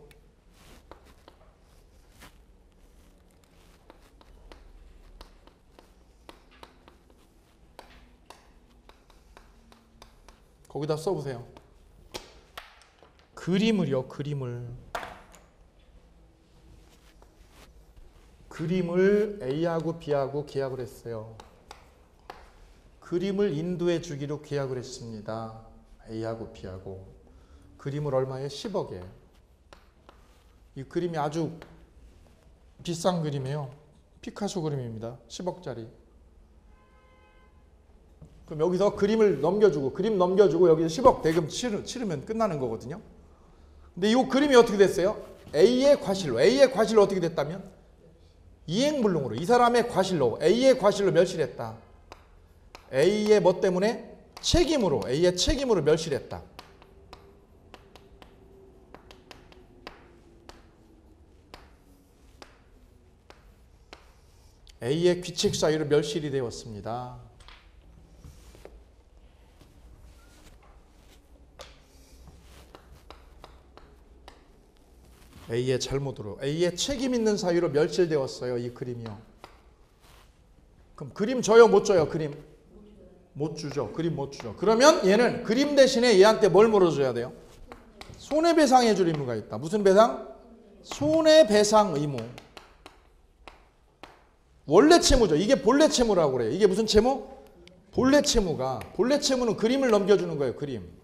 거기다 써보세요. 그림을요. 그림을 A하고 B하고 계약을 했어요. 그림을 인도해 주기로 계약을 했습니다. A하고 B하고. 그림을 얼마에? 10억에. 이 그림이 아주 비싼 그림이에요. 피카소 그림입니다. 10억짜리. 그럼 여기서 그림 넘겨주고 여기서 10억 대금 치르면 끝나는 거거든요. 근데 이 그림이 어떻게 됐어요? A의 과실로 어떻게 됐다면? 이행불능으로. 이 사람의 과실로, A의 과실로 멸실했다. A의 뭐 때문에? A의 책임으로 멸실했다. A의 귀책 사유로 멸실이 되었습니다. A의 잘못으로, A의 책임 있는 사유로 멸실되었어요. 이 그림이요. 그럼 그림 줘요? 못 줘요? 그림? 못 주죠. 그림 못 주죠. 그러면 얘는 그림 대신에 얘한테 뭘 물어줘야 돼요? 손해배상해 줄 의무가 있다. 무슨 배상? 손해배상 의무. 원래 채무죠. 이게 본래 채무라고 그래요. 이게 무슨 채무? 본래 채무는 그림을 넘겨주는 거예요. 그림.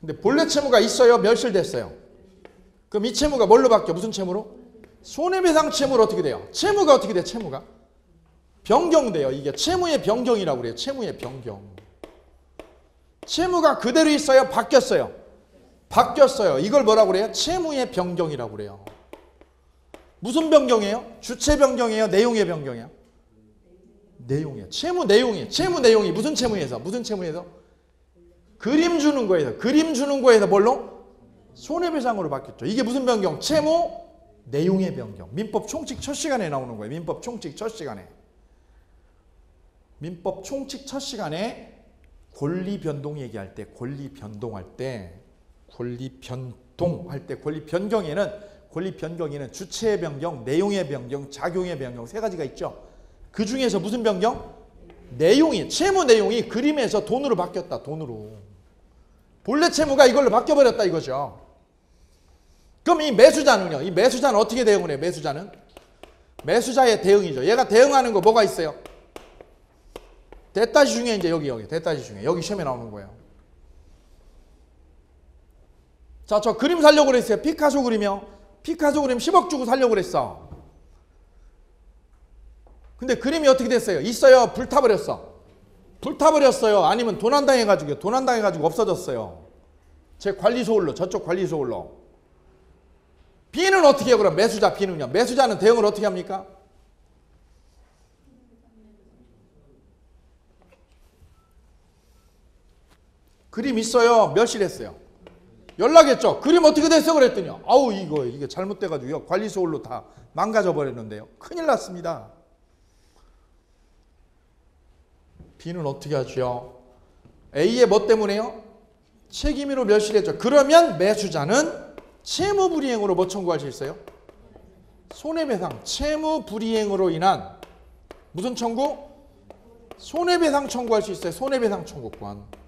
근데 본래 채무가 있어요? 멸실됐어요? 그럼 이 채무가 뭘로 바뀌어? 무슨 채무로? 손해배상 채무로 어떻게 돼요? 채무가 어떻게 돼? 채무가 변경돼요. 이게 채무의 변경이라고 그래요. 채무의 변경. 채무가 그대로 있어요? 바뀌었어요? 바뀌었어요. 이걸 뭐라고 그래요? 채무의 변경이라고 그래요. 무슨 변경이에요? 주체 변경이에요? 내용의 변경이에요? 내용이에요. 채무 내용이. 채무 내용이 무슨 채무에서? 무슨 채무에서? 그림 주는 거에서. 그림 주는 거에서 뭘로? 손해배상으로 바뀌었죠. 이게 무슨 변경? 채무 내용의 변경. 민법 총칙 첫 시간에 나오는 거예요. 민법 총칙 첫 시간에. 민법 총칙 첫 시간에 권리 변동 얘기할 때, 권리 변동할 때, 권리 변동할 때, 권리 변경에는 주체의 변경, 내용의 변경, 작용의 변경 세 가지가 있죠. 그 중에서 무슨 변경? 내용이, 채무 내용이 그림에서 돈으로 바뀌었다. 돈으로. 본래 채무가 이걸로 바뀌어버렸다 이거죠. 그럼 이 매수자는요? 이 매수자는 어떻게 대응을 해요? 매수자는? 매수자의 대응이죠. 얘가 대응하는 거 뭐가 있어요? 대따지 중에 이제 여기 대따지 중에 여기 시험에 나오는 거예요. 자, 저 그림 살려고 그랬어요. 피카소 그림이요. 피카소 그림 10억 주고 살려고 그랬어. 근데 그림이 어떻게 됐어요? 있어요? 불타버렸어? 불타버렸어요? 아니면 도난당해가지고 없어졌어요? 제 관리소홀로, 저쪽 관리소홀로. B는 어떻게 해요? 그럼 매수자 B는요? 매수자는 대응을 어떻게 합니까? 그림 있어요? 멸실했어요? 연락했죠? 그림 어떻게 됐어? 그랬더니 아우 이게 잘못돼가지고요. 관리소홀로 다 망가져 버렸는데요. 큰일 났습니다. B는 어떻게 하죠? A의 뭐 때문에요? 책임으로 멸실했죠. 그러면 매수자는 채무불이행으로 뭐 청구할 수 있어요? 손해배상. 채무불이행으로 인한 무슨 청구? 손해배상 청구할 수 있어요. 손해배상 청구권.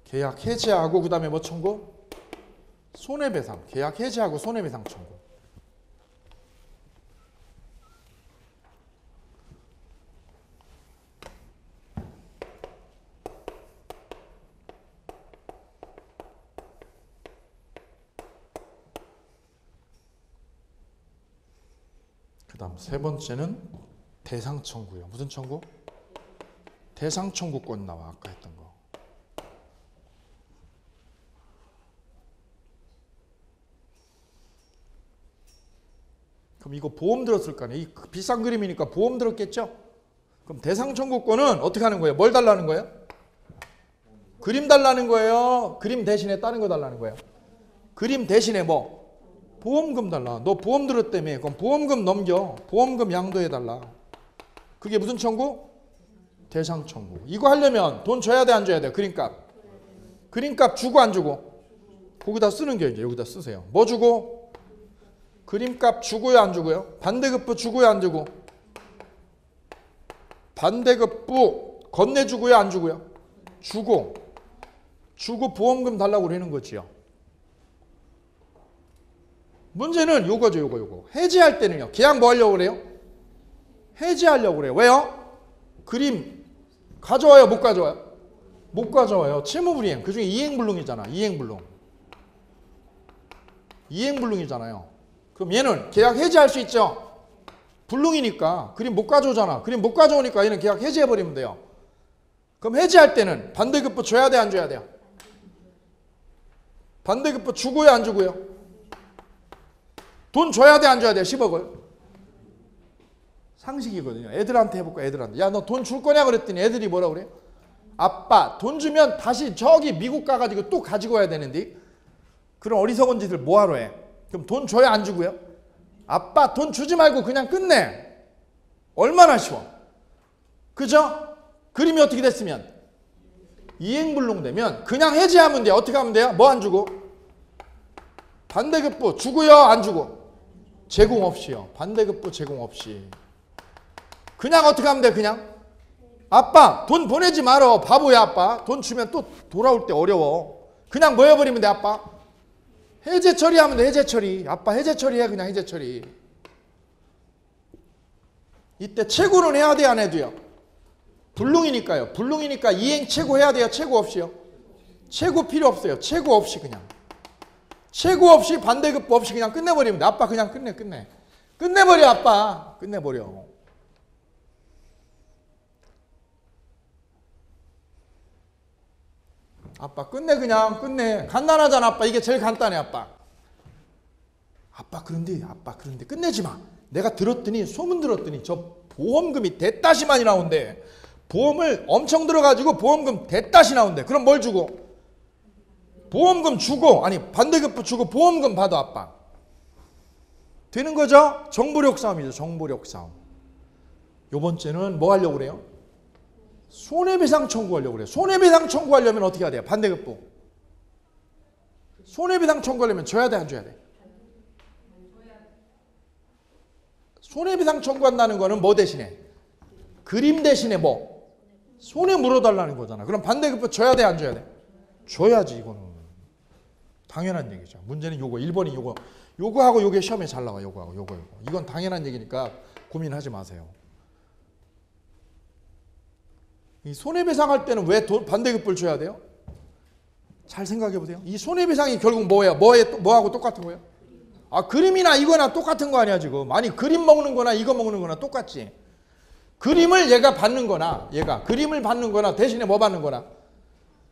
계약 해지하고 그 다음에 뭐 청구? 손해배상. 계약 해지하고 손해배상 청구. 그 다음 세 번째는 대상 청구요. 무슨 청구? 대상 청구권 나와. 아까 했던 거. 그럼 이거 보험 들었을 거 아니에요? 이 비싼 그림이니까 보험 들었겠죠? 그럼 대상 청구권은 어떻게 하는 거예요? 뭘 달라는 거예요? 그림 달라는 거예요? 그림 대신에 다른 거 달라는 거예요? 그림 대신에 뭐? 보험금 달라. 너 보험 들었다며. 그럼 보험금 넘겨. 보험금 양도해달라. 그게 무슨 청구? 대상 청구. 이거 하려면 돈 줘야 돼, 안 줘야 돼? 그림값. 그림값 주고 안 주고? 거기다 쓰는 게 이제 여기다 쓰세요. 뭐 주고? 그림값 주고요, 안 주고요? 반대급부 주고요, 안 주고? 반대급부 건네주고요, 안 주고요? 주고. 주고 보험금 달라고 그러는 거지요. 문제는 요거죠, 요거. 해지할 때는요. 계약 뭐 하려고 그래요? 해지하려고 그래요. 왜요? 그림 가져와요, 못 가져와요? 못 가져와요. 채무불이행. 그중에 이행불능이잖아. 이행불능이잖아요. 그럼 얘는 계약 해지할 수 있죠? 불능이니까. 그림 못 가져오잖아. 그림 못 가져오니까 얘는 계약 해지해버리면 돼요. 그럼 해지할 때는 반대급부 줘야 돼, 안 줘야 돼요? 반대급부 주고요, 안 주고요? 돈 줘야 돼, 안 줘야 돼요? 10억을. 상식이거든요. 애들한테 해볼까, 애들한테. 야, 너 돈 줄 거냐? 그랬더니 애들이 뭐라 그래? 아빠, 돈 주면 다시 저기 미국 가가지고 또 가지고 와야 되는데. 그런 어리석은 짓을 뭐하러 해? 그럼 돈 줘야 안 주고요? 아빠 돈 주지 말고 그냥 끝내. 얼마나 쉬워. 그죠? 그림이 어떻게 됐으면? 이행불능 되면 그냥 해지하면 돼요. 어떻게 하면 돼요? 뭐 안 주고? 반대급부 주고요, 안 주고? 제공 없이요. 반대급부 제공 없이. 그냥 어떻게 하면 돼? 그냥? 아빠 돈 보내지 말어. 바보야 아빠. 돈 주면 또 돌아올 때 어려워. 그냥 뭐 해버리면 돼 아빠? 해제 처리하면 돼. 해제 처리. 아빠 해제 처리해. 그냥 해제 처리. 이때 채구는 해야 돼, 안 해도요? 불능이니까요. 불능이니까 이행 채구 해야 돼요? 채구 없이요? 채구 필요 없어요. 채구 없이 그냥. 채구 없이 반대급부 없이 그냥 끝내버리면 돼. 아빠 그냥 끝내. 끝내버려 아빠. 끝내버려. 아빠 끝내 그냥 끝내. 간단하잖아 아빠. 이게 제일 간단해 아빠. 아빠 그런데 끝내지 마. 내가 들었더니 소문 들었더니 저 보험금이 대따시만이 나온대. 보험을 엄청 들어가지고 보험금 대따시 나온대. 그럼 뭘 주고? 보험금 주고 아니 반대급부 주고 보험금 받아 아빠. 되는 거죠? 정보력 싸움이죠. 정보력 싸움. 요 번째는 뭐 하려고 그래요? 손해배상 청구하려고 그래요. 손해배상 청구하려면 어떻게 해야 돼요? 반대급부. 손해배상 청구하려면 줘야 돼, 안 줘야 돼? 손해배상 청구한다는 거는 뭐 대신에? 그림 대신에 뭐? 손해 물어달라는 거잖아. 그럼 반대급부 줘야 돼, 안 줘야 돼? 줘야지, 이거는. 당연한 얘기죠. 문제는 요거, 1번이 요거하고 요게 시험에 잘 나와, 요거하고 요거. 이건 당연한 얘기니까 고민하지 마세요. 이 손해배상할 때는 왜 반대급부를 줘야 돼요? 잘 생각해 보세요. 이 손해배상이 결국 뭐예요? 뭐하고 똑같은 거예요? 아, 그림이나 이거나 똑같은 거 아니야 지금. 아니 그림 먹는 거나 이거 먹는 거나 똑같지. 그림을 얘가 받는 거나 그림을 받는 거나 대신에 뭐 받는 거나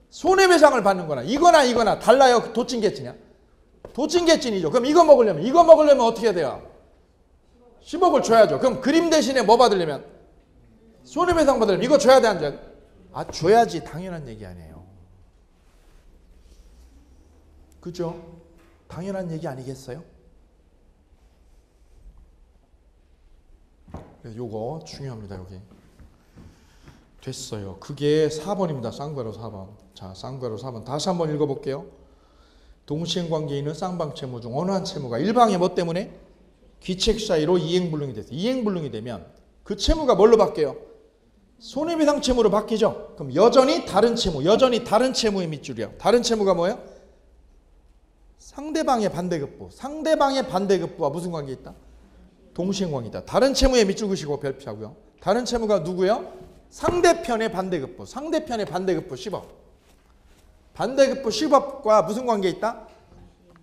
손해배상을 받는 거나 이거나 달라요? 도찐개찐이야? 도찐개찐이죠. 그럼 이거 먹으려면 어떻게 해야 돼요? 10억을 줘야죠. 그럼 그림 대신에 뭐 받으려면? 손해배상 받으려면 이거 줘야 돼, 안 줘야 돼? 아, 줘야지. 당연한 얘기 아니에요. 그죠? 당연한 얘기 아니겠어요? 요거 중요합니다. 여기 됐어요. 그게 4번입니다. 쌍괄호 4번. 자, 쌍괄호 4번 다시 한번 읽어볼게요. 동시행관계에 있는 쌍방채무 중 어느 한 채무가 일방의 뭐 때문에? 귀책 사이로 이행불능이 됐어요. 이행불능이 되면 그 채무가 뭘로 바뀌어요? 손해배상 채무로 바뀌죠. 그럼 여전히 다른 채무의 밑줄이요. 다른 채무가 뭐예요? 상대방의 반대급부. 상대방의 반대급부와 무슨 관계 있다? 동시행관계이다. 다른 채무의 밑줄 그시고 별표하고요. 다른 채무가 누구요? 상대편의 반대급부. 상대편의 반대급부 10억. 반대급부 10억과 무슨 관계 있다?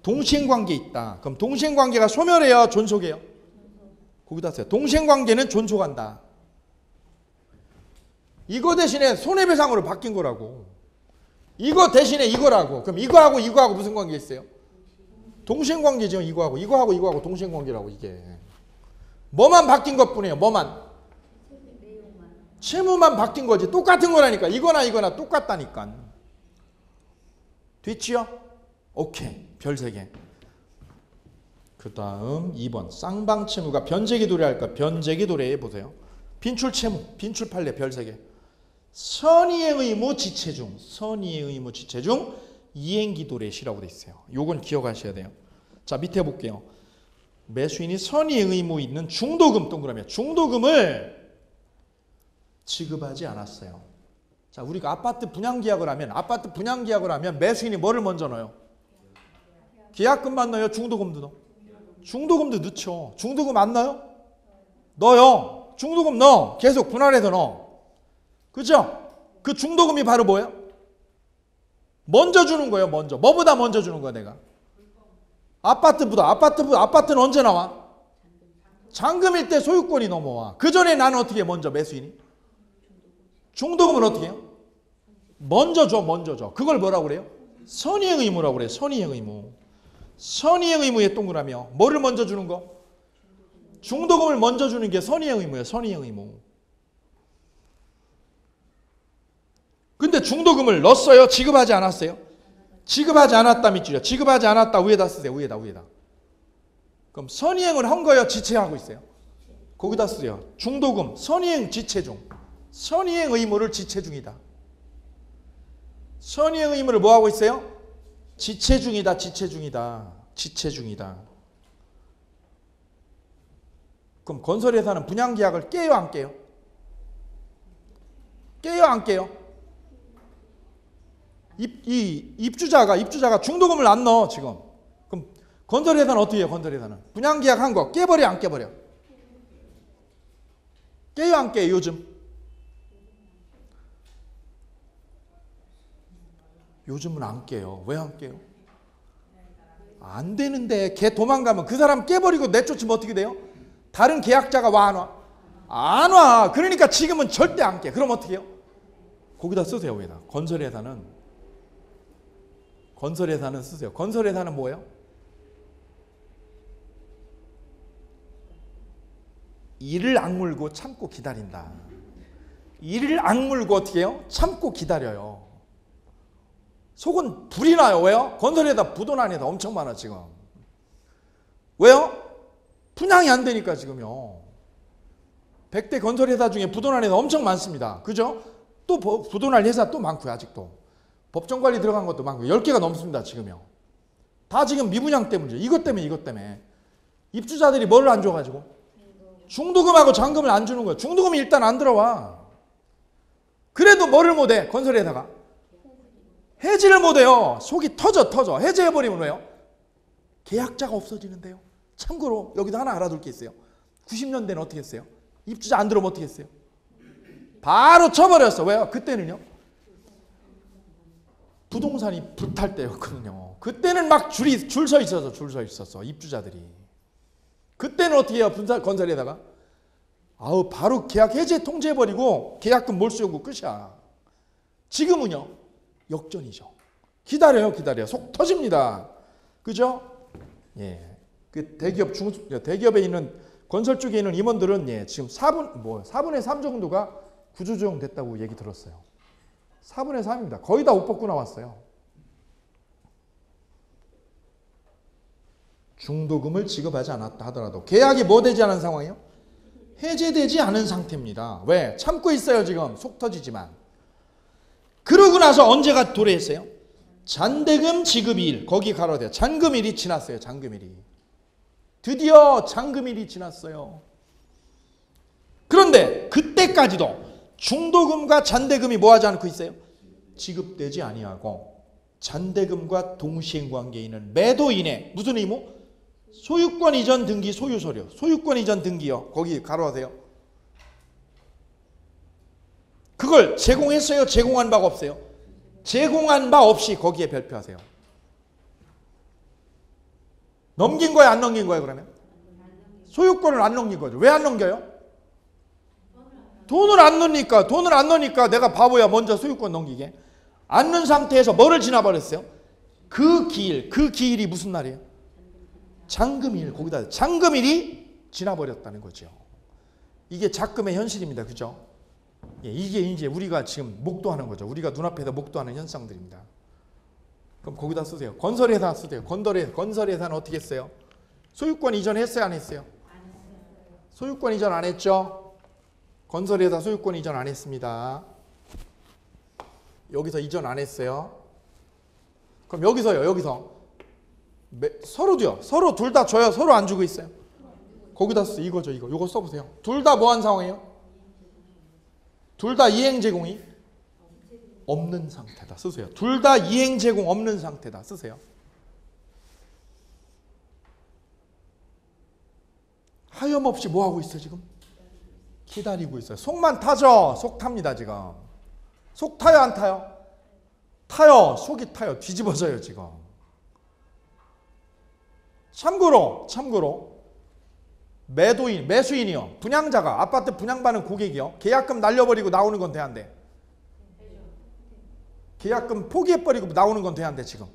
동시행관계 있다. 그럼 동시행관계가 소멸해요? 존속해요? 거기다 써요. 동시행관계는 존속한다. 이거 대신에 손해배상으로 바뀐 거라고. 이거 대신에 이거라고. 그럼 이거하고 무슨 관계 있어요? 동시행관계죠. 이거하고 동시행관계라고 이게. 뭐만 바뀐 것뿐이에요. 뭐만? 채무만 바뀐 거지. 똑같은 거라니까. 이거나 똑같다니까. 됐지요? 오케이. 별 3개. 그 다음 2번. 쌍방채무가 변제기 도래할까? 변제기 도래해 보세요. 빈출채무, 빈출판례 별 3개. 선의의 의무 지체중, 이행기 도래시라고 돼 있어요. 요건 기억하셔야 돼요. 자, 밑에 볼게요. 매수인이 선의의 의무 있는 중도금 동그라미. 중도금을 지급하지 않았어요. 자, 우리가 아파트 분양계약을 하면 매수인이 뭐를 먼저 넣어요? 계약금만 넣어요? 중도금도 넣어? 중도금도 넣죠. 중도금 안 넣어요? 넣어요. 중도금 넣어. 계속 분할해서 넣어. 그죠? 그 중도금이 바로 뭐예요? 먼저 주는 거예요. 먼저. 뭐보다 먼저 주는 거야 내가? 아파트는 언제 나와? 잔금일 때 소유권이 넘어와. 그 전에 나는 어떻게 해? 먼저 매수인이? 중도금은 어떻게 해요? 먼저 줘. 그걸 뭐라고 그래요? 선의의 의무라고 그래요. 선의의 의무. 선의의 의무의 동그라미요. 뭐를 먼저 주는 거? 중도금을 먼저 주는 게 선의의 의무예요. 선의의 의무. 근데 중도금을 넣었어요? 지급하지 않았어요? 지급하지 않았다 밑줄이요. 지급하지 않았다 위에다 쓰세요. 위에다. 그럼 선의행을 한 거예요? 지체하고 있어요? 거기다 쓰세요. 중도금 선의행 지체 중. 선의행 의무를 지체 중이다. 선의행 의무를 뭐 하고 있어요? 지체 중이다. 그럼 건설회사는 분양계약을 깨요? 안 깨요? 깨요? 안 깨요? 입주자가 중도금을 안 넣어 지금. 그럼 건설회사는 어떻게 해요? 건설회사는 분양계약 한 거 깨버려 안 깨버려? 깨요 안 깨요 요즘? 요즘은 안 깨요. 왜 안 깨요? 안 되는데 걔 도망가면 그 사람 깨버리고 내쫓으면 어떻게 돼요? 다른 계약자가 와 안 와? 안 와. 그러니까 지금은 절대 안 깨. 그럼 어떻게 해요? 거기다 쓰세요. 여기다. 건설회사는 쓰세요. 건설회사는 뭐예요? 이를 악물고 참고 기다린다. 이를 악물고 어떻게 해요? 참고 기다려요. 속은 불이 나요. 왜요? 건설에다 부도난에다 엄청 많아 지금. 왜요? 분양이 안 되니까 지금요. 100대 건설회사 중에 부도난 회사 엄청 많습니다. 그죠? 또 부도난 회사 또 많고요. 아직도. 법정관리 들어간 것도 많고 10개가 넘습니다. 지금요. 다 지금 미분양 때문이죠. 이것 때문에. 입주자들이 뭐를 안 줘가지고? 중도금하고 잔금을 안 주는 거예요. 중도금이 일단 안 들어와. 그래도 뭐를 못해? 건설회사가. 해지를 못해요. 속이 터져. 해지해버리면 왜요? 계약자가 없어지는데요. 참고로 여기도 하나 알아둘 게 있어요. 90년대는 어떻게 했어요? 입주자 안 들어오면 어떻게 했어요? 바로 쳐버렸어. 왜요? 그때는요. 부동산이 불탈 때였거든요. 그때는 막 줄 서 있었어. 입주자들이. 그때는 어떻게 해요? 건설에다가 바로 계약 해지 통지해버리고 계약금 몰수요구 끝이야. 지금은요. 역전이죠. 기다려요. 속 터집니다. 그죠? 예. 그 대기업에 있는 건설 쪽에 있는 임원들은 지금 4분의 3 정도가 구조조정 됐다고 얘기 들었어요. 4분의 3입니다. 거의 다 옷 벗고 나왔어요. 중도금을 지급하지 않았다 하더라도 계약이 뭐 되지 않은 상황이에요? 해제되지 않은 상태입니다. 왜? 참고 있어요. 지금 속 터지지만. 그러고 나서 언제가 도래했어요? 잔대금 지급일. 거기 가로돼. 잔금일이 지났어요. 잔금일이. 드디어 잔금일이 지났어요. 그런데 그때까지도 중도금과 잔대금이 뭐하지 않고 있어요? 지급되지 아니하고 잔대금과 동시행관계에 있는 매도인의 무슨 의무? 소유권 이전 등기 소유서류. 소유권 이전 등기요. 거기 가로하세요. 그걸 제공했어요? 제공한 바가 없어요? 제공한 바 없이 거기에 별표하세요. 넘긴 거예요? 안 넘긴 거예요? 그러면? 소유권을 안 넘긴 거죠. 왜 안 넘겨요? 돈을 안 넣으니까 내가 바보야. 먼저 소유권 넘기게. 안 넣은 상태에서 뭐를 지나버렸어요? 그 기일이 무슨 날이에요? 잔금일. 거기다 잔금일이 지나버렸다는 거죠. 이게 작금의 현실입니다. 그죠? 예, 이게 이제 우리가 지금 목도하는 거죠. 우리가 눈앞에서 목도하는 현상들입니다. 그럼 거기다 쓰세요. 건설회사 쓰세요. 건설회사는 어떻게 했어요? 소유권 이전했어요? 안 했어요? 소유권 이전 안 했죠? 건설회사 소유권 이전 안 했습니다. 여기서 이전 안 했어요. 그럼 여기서 서로도요. 서로 둘 다 줘요? 서로 안 주고 있어요? 거기다 쓰 이거죠. 이거 써보세요. 둘 다 뭐 한 상황이에요? 둘 다 이행 제공이 없는 상태다. 쓰세요. 둘 다 이행 제공 없는 상태다. 쓰세요. 하염없이 뭐 하고 있어요 지금? 기다리고 있어요. 속만 타죠. 속 탑니다 지금. 속 타요 안 타요? 타요. 속이 타요. 뒤집어져요 지금. 참고로 매수인이요. 분양자가 아파트 분양받는 고객이요. 계약금 날려버리고 나오는 건 돼 안 돼? 계약금 포기해버리고 나오는 건 돼 안 돼 지금?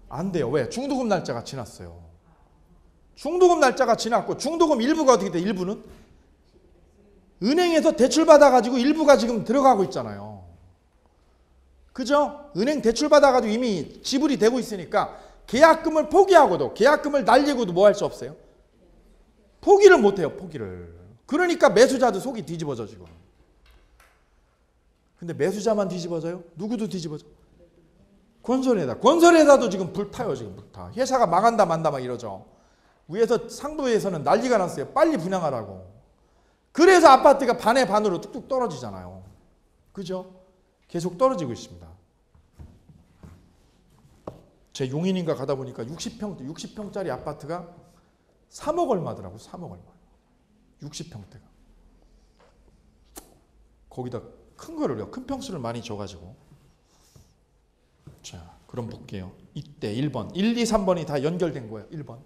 안 돼요. 왜? 중도금 날짜가 지났어요. 중도금 날짜가 지났고 중도금 일부가 어떻게 돼? 일부는? 은행에서 대출받아가지고 일부가 지금 들어가고 있잖아요. 그죠? 은행 대출받아가지고 이미 지불이 되고 있으니까 계약금을 포기하고도 계약금을 날리고도 뭐 할 수 없어요? 포기를 못해요. 포기를. 그러니까 매수자도 속이 뒤집어져 지금. 근데 매수자만 뒤집어져요? 누구도 뒤집어져? 건설회사도 지금 불타요. 지금 불타. 회사가 망한다 만다 막 이러죠. 위에서 상부에서는 난리가 났어요. 빨리 분양하라고. 그래서 아파트가 반의 반으로 뚝뚝 떨어지잖아요. 그죠? 계속 떨어지고 있습니다. 제 용인인가 가다 보니까 60평짜리 아파트가 3억 얼마더라고. 3억 얼마. 60평대가. 거기다 큰 거를요. 큰 평수를 많이 줘가지고. 자, 그럼 볼게요. 이때 1번. 1, 2, 3번이 다 연결된 거예요. 1번.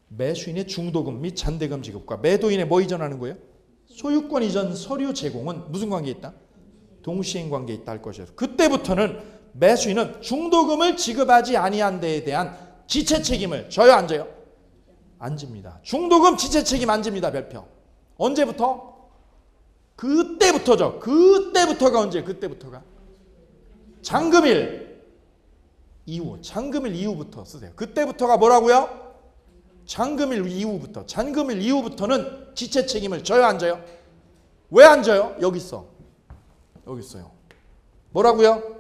매수인의 중도금 및 잔대금 지급과 매도인의 뭐 이전하는 거예요? 소유권 이전 서류 제공은 무슨 관계에 있다? 동시행 관계에 있다 할 것이에요. 그때부터는 매수인은 중도금을 지급하지 아니한 데에 대한 지체 책임을 져요, 안 져요? 안 집니다. 중도금 지체 책임 안 집니다. 별표. 언제부터? 그때부터죠. 그때부터가 언제? 그때부터가 잔금일 이후. 잔금일 이후부터 쓰세요. 그때부터가 뭐라고요? 잔금일 이후부터. 잔금일 이후부터는 지체 책임을 져요, 안 져요? 왜 안 져요? 여기 있어. 여기 있어요. 뭐라고요?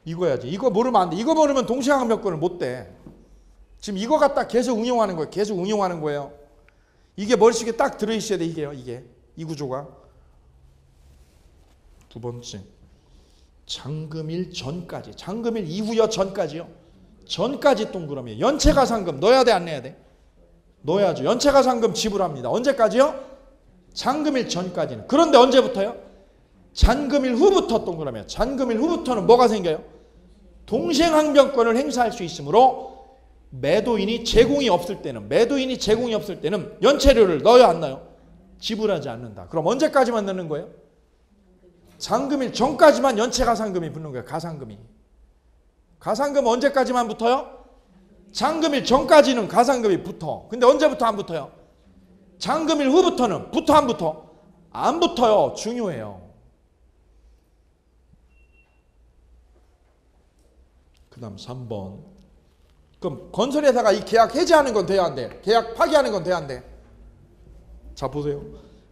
이거야지. 이거 모르면 안 돼. 이거 모르면 동시행항변권을 못 대. 지금 이거 갖다 계속 응용하는 거예요. 계속 응용하는 거예요. 이게 머릿속에 딱 들어있어야 돼. 이게요. 이게. 이 구조가. 두 번째. 잔금일 전까지. 잔금일 이후요, 전까지요. 전까지 동그라미. 연체가상금 넣어야 돼, 안 넣어야 돼? 넣어야죠. 연체가상금 지불합니다. 언제까지요? 잔금일 전까지는. 그런데 언제부터요? 잔금일 후부터 동그라미. 잔금일 후부터는 뭐가 생겨요? 동시행항변권을 행사할 수 있으므로 매도인이 제공이 없을 때는 연체료를 넣어요, 안 넣어요? 지불하지 않는다. 그럼 언제까지만 넣는 거예요? 잔금일 전까지만 연체가상금이 붙는 거예요. 가상금이. 가상금 언제까지만 붙어요? 잔금일 전까지는 가상금이 붙어. 근데 언제부터 안 붙어요? 잔금일 후부터는 붙어, 안 붙어? 안 붙어요. 중요해요. 그 다음 3번. 그럼 건설회사가 이 계약 해지하는 건 돼야 안 돼? 계약 파기하는 건 돼야 안 돼? 자, 보세요.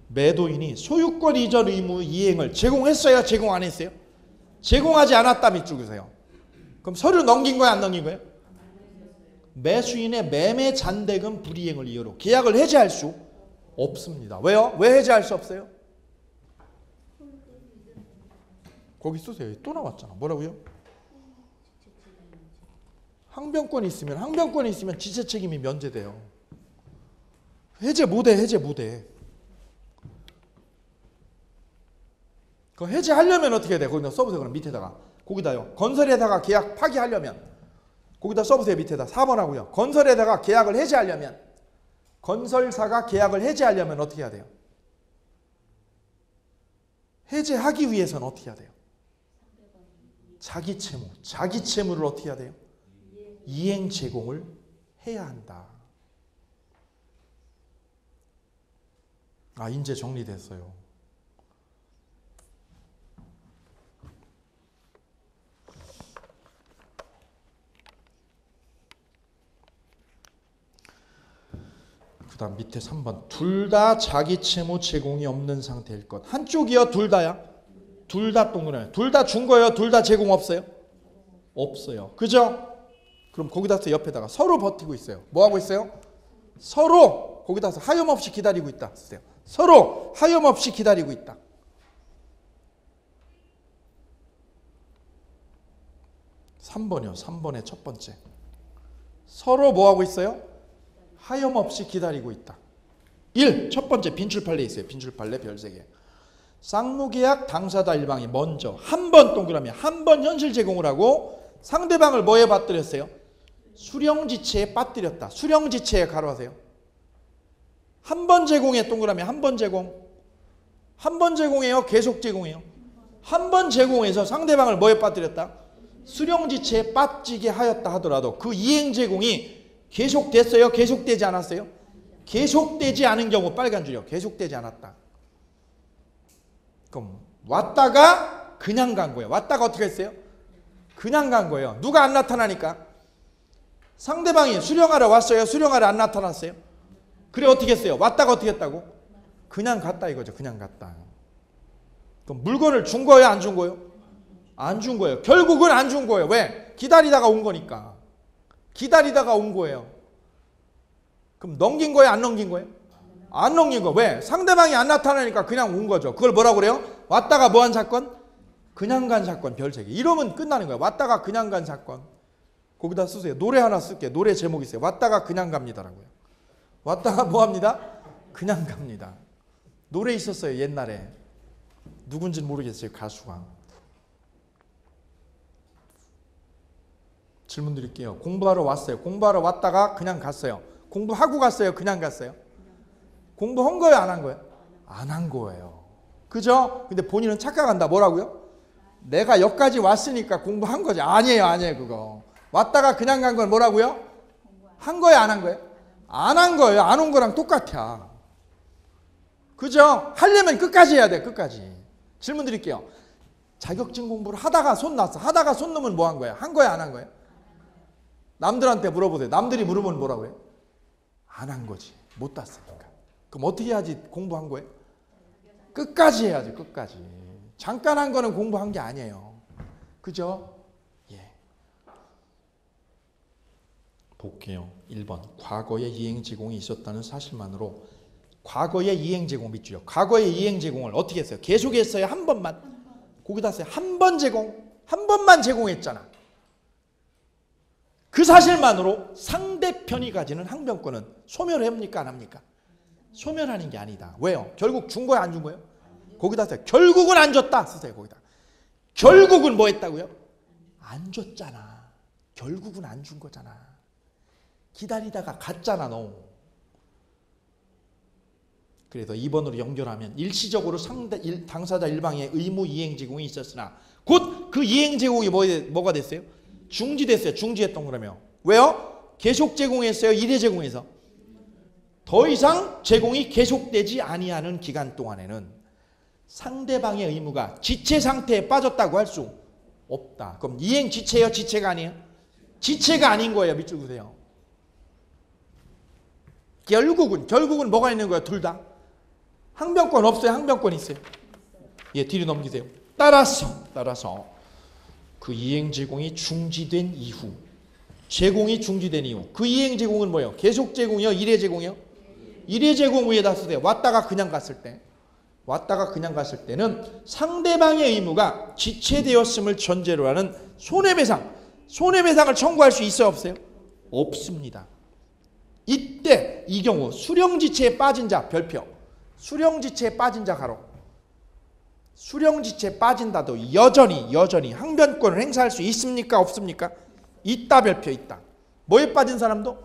매도인이 소유권 이전 의무 이행을 제공했어요? 제공 안 했어요? 제공하지 않았다 밑줄 그세요. 그럼 서류 넘긴 거야, 안 넘긴 거예요? 매수인의 매매 잔대금 불이행을 이유로 계약을 해지할 수 없습니다. 왜요? 왜 해지할 수 없어요? 거기 쓰세요. 또 나왔잖아. 뭐라고요? 항변권이 있으면 지체 책임이 면제돼요. 해제 못해. 그 해제하려면 어떻게 해야 돼? 거기다 써보세요. 그럼 밑에다가. 거기다요. 건설에다가 계약 파기하려면 거기다 써보세요. 밑에다. 4번 하고요. 건설에다가 계약을 해제하려면, 건설사가 계약을 해제하려면 어떻게 해야 돼요? 해제하기 위해서는 어떻게 해야 돼요? 자기 채무를 어떻게 해야 돼요? 이행 제공을 해야 한다. 아, 이제 정리됐어요. 그 다음 밑에 3번. 둘 다 자기 채무 제공이 없는 상태일 것. 한쪽이요? 둘 다야? 둘 다 동그라미. 둘 다 준 거예요? 둘 다 제공 없어요? 없어요. 그죠? 그럼 거기다 옆에다가 서로 버티고 있어요. 뭐 하고 있어요? 서로 거기다 하염없이 기다리고 있다. 쓰세요. 서로 하염없이 기다리고 있다. (3번이요) 3번의 첫 번째. 서로 뭐 하고 있어요? 하염없이 기다리고 있다. 1. 첫 번째 빈출판례 있어요. 빈출판례 별 3개. 쌍무계약 당사자 일방이 먼저 한 번 동그라미 한 번 현실 제공을 하고 상대방을 뭐에 빠뜨렸어요? 수령지체에 빠뜨렸다. 수령지체에 가로하세요. 한 번 제공에 동그라미 한 번 제공. 한 번 제공해요? 계속 제공해요? 한 번 제공해서 상대방을 뭐에 빠뜨렸다? 수령지체에 빠지게 하였다 하더라도 그 이행 제공이 계속됐어요? 계속되지 않았어요? 계속되지 않은 경우 빨간 줄이요. 계속되지 않았다. 그럼 왔다가 그냥 간 거예요. 왔다가 어떻게 했어요? 그냥 간 거예요. 누가 안 나타나니까? 상대방이 수령하러 왔어요? 수령하러 안 나타났어요? 그래 어떻게 했어요? 왔다가 어떻게 했다고? 그냥 갔다 이거죠. 그냥 갔다. 그럼 물건을 준 거예요? 안 준 거예요? 안 준 거예요. 결국은 안 준 거예요. 왜? 기다리다가 온 거니까. 기다리다가 온 거예요. 그럼 넘긴 거예요? 안 넘긴 거예요? 안 넘긴 거. 왜? 상대방이 안 나타나니까 그냥 온 거죠. 그걸 뭐라고 그래요? 왔다가 뭐 한 사건? 그냥 간 사건 별 3개. 이러면 끝나는 거예요. 왔다가 그냥 간 사건. 거기다 쓰세요. 노래 하나 쓸게요. 노래 제목이 있어요. 왔다가 그냥 갑니다라고요. 왔다가 뭐합니다? 그냥 갑니다. 노래 있었어요. 옛날에. 누군지는 모르겠어요. 가수가. 질문 드릴게요. 공부하러 왔어요. 공부하러 왔다가 그냥 갔어요. 공부하고 갔어요. 그냥 갔어요. 공부한 거예요? 안 한 거예요? 안 한 거예요. 그죠? 근데 본인은 착각한다. 뭐라고요? 내가 여기까지 왔으니까 공부한 거지. 아니에요. 아니에요. 그거. 왔다가 그냥 간 건 뭐라고요? 한 거예요? 안 한 거예요? 안 한 거예요. 안 온 거랑 똑같아. 그죠? 하려면 끝까지 해야 돼. 끝까지. 질문 드릴게요. 자격증 공부를 하다가 손 났어. 하다가 손 놓으면 뭐 한 거야? 한 거야? 안 한 거야? 남들한테 물어보세요. 남들이 물으면 뭐라고 해요? 안 한 거지. 못 땄으니까. 그럼 어떻게 해야지 공부한 거예요? 끝까지 해야지. 끝까지. 잠깐 한 거는 공부한 게 아니에요. 그죠? 예. 볼게요. 1번. 과거에 이행 제공이 있었다는 사실만으로. 과거에 이행 제공 밑줄이요. 과거에 이행 제공을 어떻게 했어요? 계속했어요? 한 번만? 거기다 써요. 한 번 제공. 한 번만 제공했잖아. 그 사실만으로 상대편이 가지는 항변권은 소멸합니까? 안 합니까? 소멸하는 게 아니다. 왜요? 결국 준 거야? 안 준 거예요? 거기다 써요. 결국은 안 줬다. 쓰세요. 거기다. 결국은 뭐 했다고요? 안 줬잖아. 결국은 안 준 거잖아. 기다리다가 갔잖아 너. 그래서 2번으로 연결하면 일시적으로 당사자 일방의 의무 이행 제공이 있었으나 곧 그 이행 제공이 뭐가 됐어요? 중지됐어요. 중지했던 거라며. 왜요? 계속 제공했어요. 1회 제공해서. 더 이상 제공이 계속되지 아니하는 기간 동안에는 상대방의 의무가 지체 상태에 빠졌다고 할 수 없다. 그럼 이행 지체예요? 지체가 아니에요? 지체가 아닌 거예요. 밑줄 그세요. 결국은 뭐가 있는 거예요? 둘 다. 항변권 없어요? 항변권 있어요? 예, 뒤로 넘기세요. 따라서 그 이행 제공이 중지된 이후, 제공이 중지된 이후, 그 이행 제공은 뭐예요? 계속 제공이요? 1회 제공이요? 1회 제공 위에다 쓰세요. 왔다가 그냥 갔을 때. 왔다가 그냥 갔을 때는 상대방의 의무가 지체되었음을 전제로 하는 손해배상을 청구할 수 있어요? 없어요? 없습니다. 이때 이 경우 수령지체에 빠진 자 별표, 수령지체에 빠진 자 가로, 수령지체에 빠진다도 여전히 항변권을 행사할 수 있습니까? 없습니까? 있다 별표 있다. 뭐에 빠진 사람도?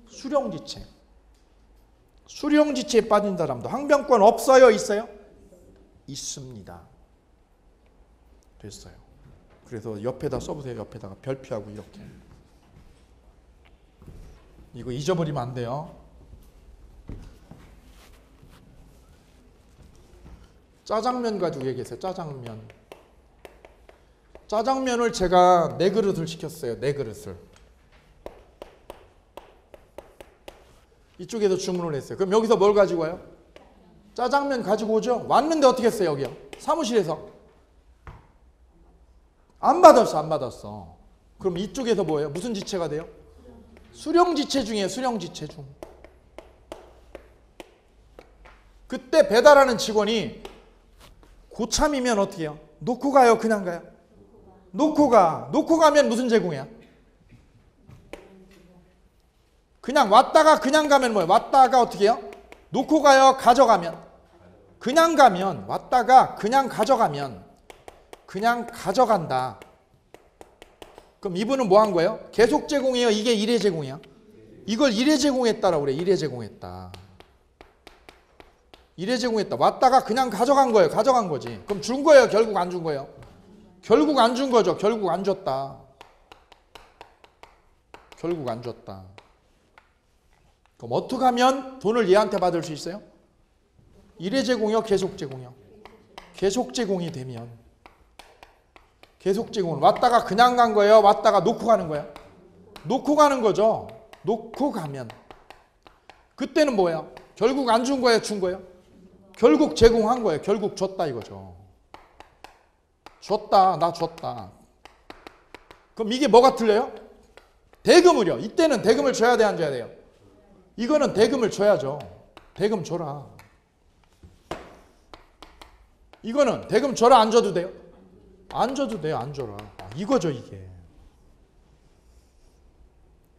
수령지체. 수령지체에 빠진 사람도 항변권 없어요? 있어요? 있습니다. 됐어요. 그래서 옆에다 써보세요. 옆에다가 별표하고 이렇게. 이거 잊어버리면 안 돼요. 짜장면 가지고 얘기했어요. 짜장면. 짜장면을 제가 4그릇을 시켰어요. 4그릇을. 이쪽에서 주문을 했어요. 그럼 여기서 뭘 가지고 와요? 짜장면 가지고 오죠? 왔는데 어떻게 했어요? 여기요. 사무실에서. 안 받았어. 그럼 이쪽에서 뭐예요? 무슨 지체가 돼요? 수령지체 중이에요. 수령지체 중. 그때 배달하는 직원이 고참이면 어떻게 해요? 놓고 가요? 그냥 가요? 놓고 가. 놓고 가면 무슨 제공이야? 그냥 왔다가 그냥 가면 뭐예요? 왔다가 어떻게 해요? 놓고 가요? 가져가면? 그냥 가면, 왔다가 그냥 가져가면, 그냥 가져간다. 그럼 이분은 뭐 한 거예요? 계속 제공이에요? 이게 1회 제공이야? 이걸 1회 제공했다라고 그래. 1회 제공했다. 1회 제공했다. 왔다가 그냥 가져간 거예요. 가져간 거지. 그럼 준 거예요? 결국 안 준 거예요? 결국 안 준 거죠. 결국 안 줬다. 결국 안 줬다. 그럼 어떻게 하면 돈을 얘한테 받을 수 있어요? 1회 제공이요? 계속 제공이요? 계속 제공이 되면. 계속 제공은 왔다가 그냥 간 거예요? 왔다가 놓고 가는 거예요? 놓고 가는 거죠. 놓고 가면. 그때는 뭐예요? 결국 안 준 거예요? 준 거예요? 결국 제공한 거예요. 결국 줬다 이거죠. 줬다. 나 줬다. 그럼 이게 뭐가 틀려요? 대금을요. 이때는 대금을 줘야 돼, 안 줘야 돼요? 이거는 대금을 줘야죠. 대금 줘라. 이거는 대금 줘라, 안 줘도 돼요? 안 줘도 돼요. 안 줘라. 이거죠, 이게.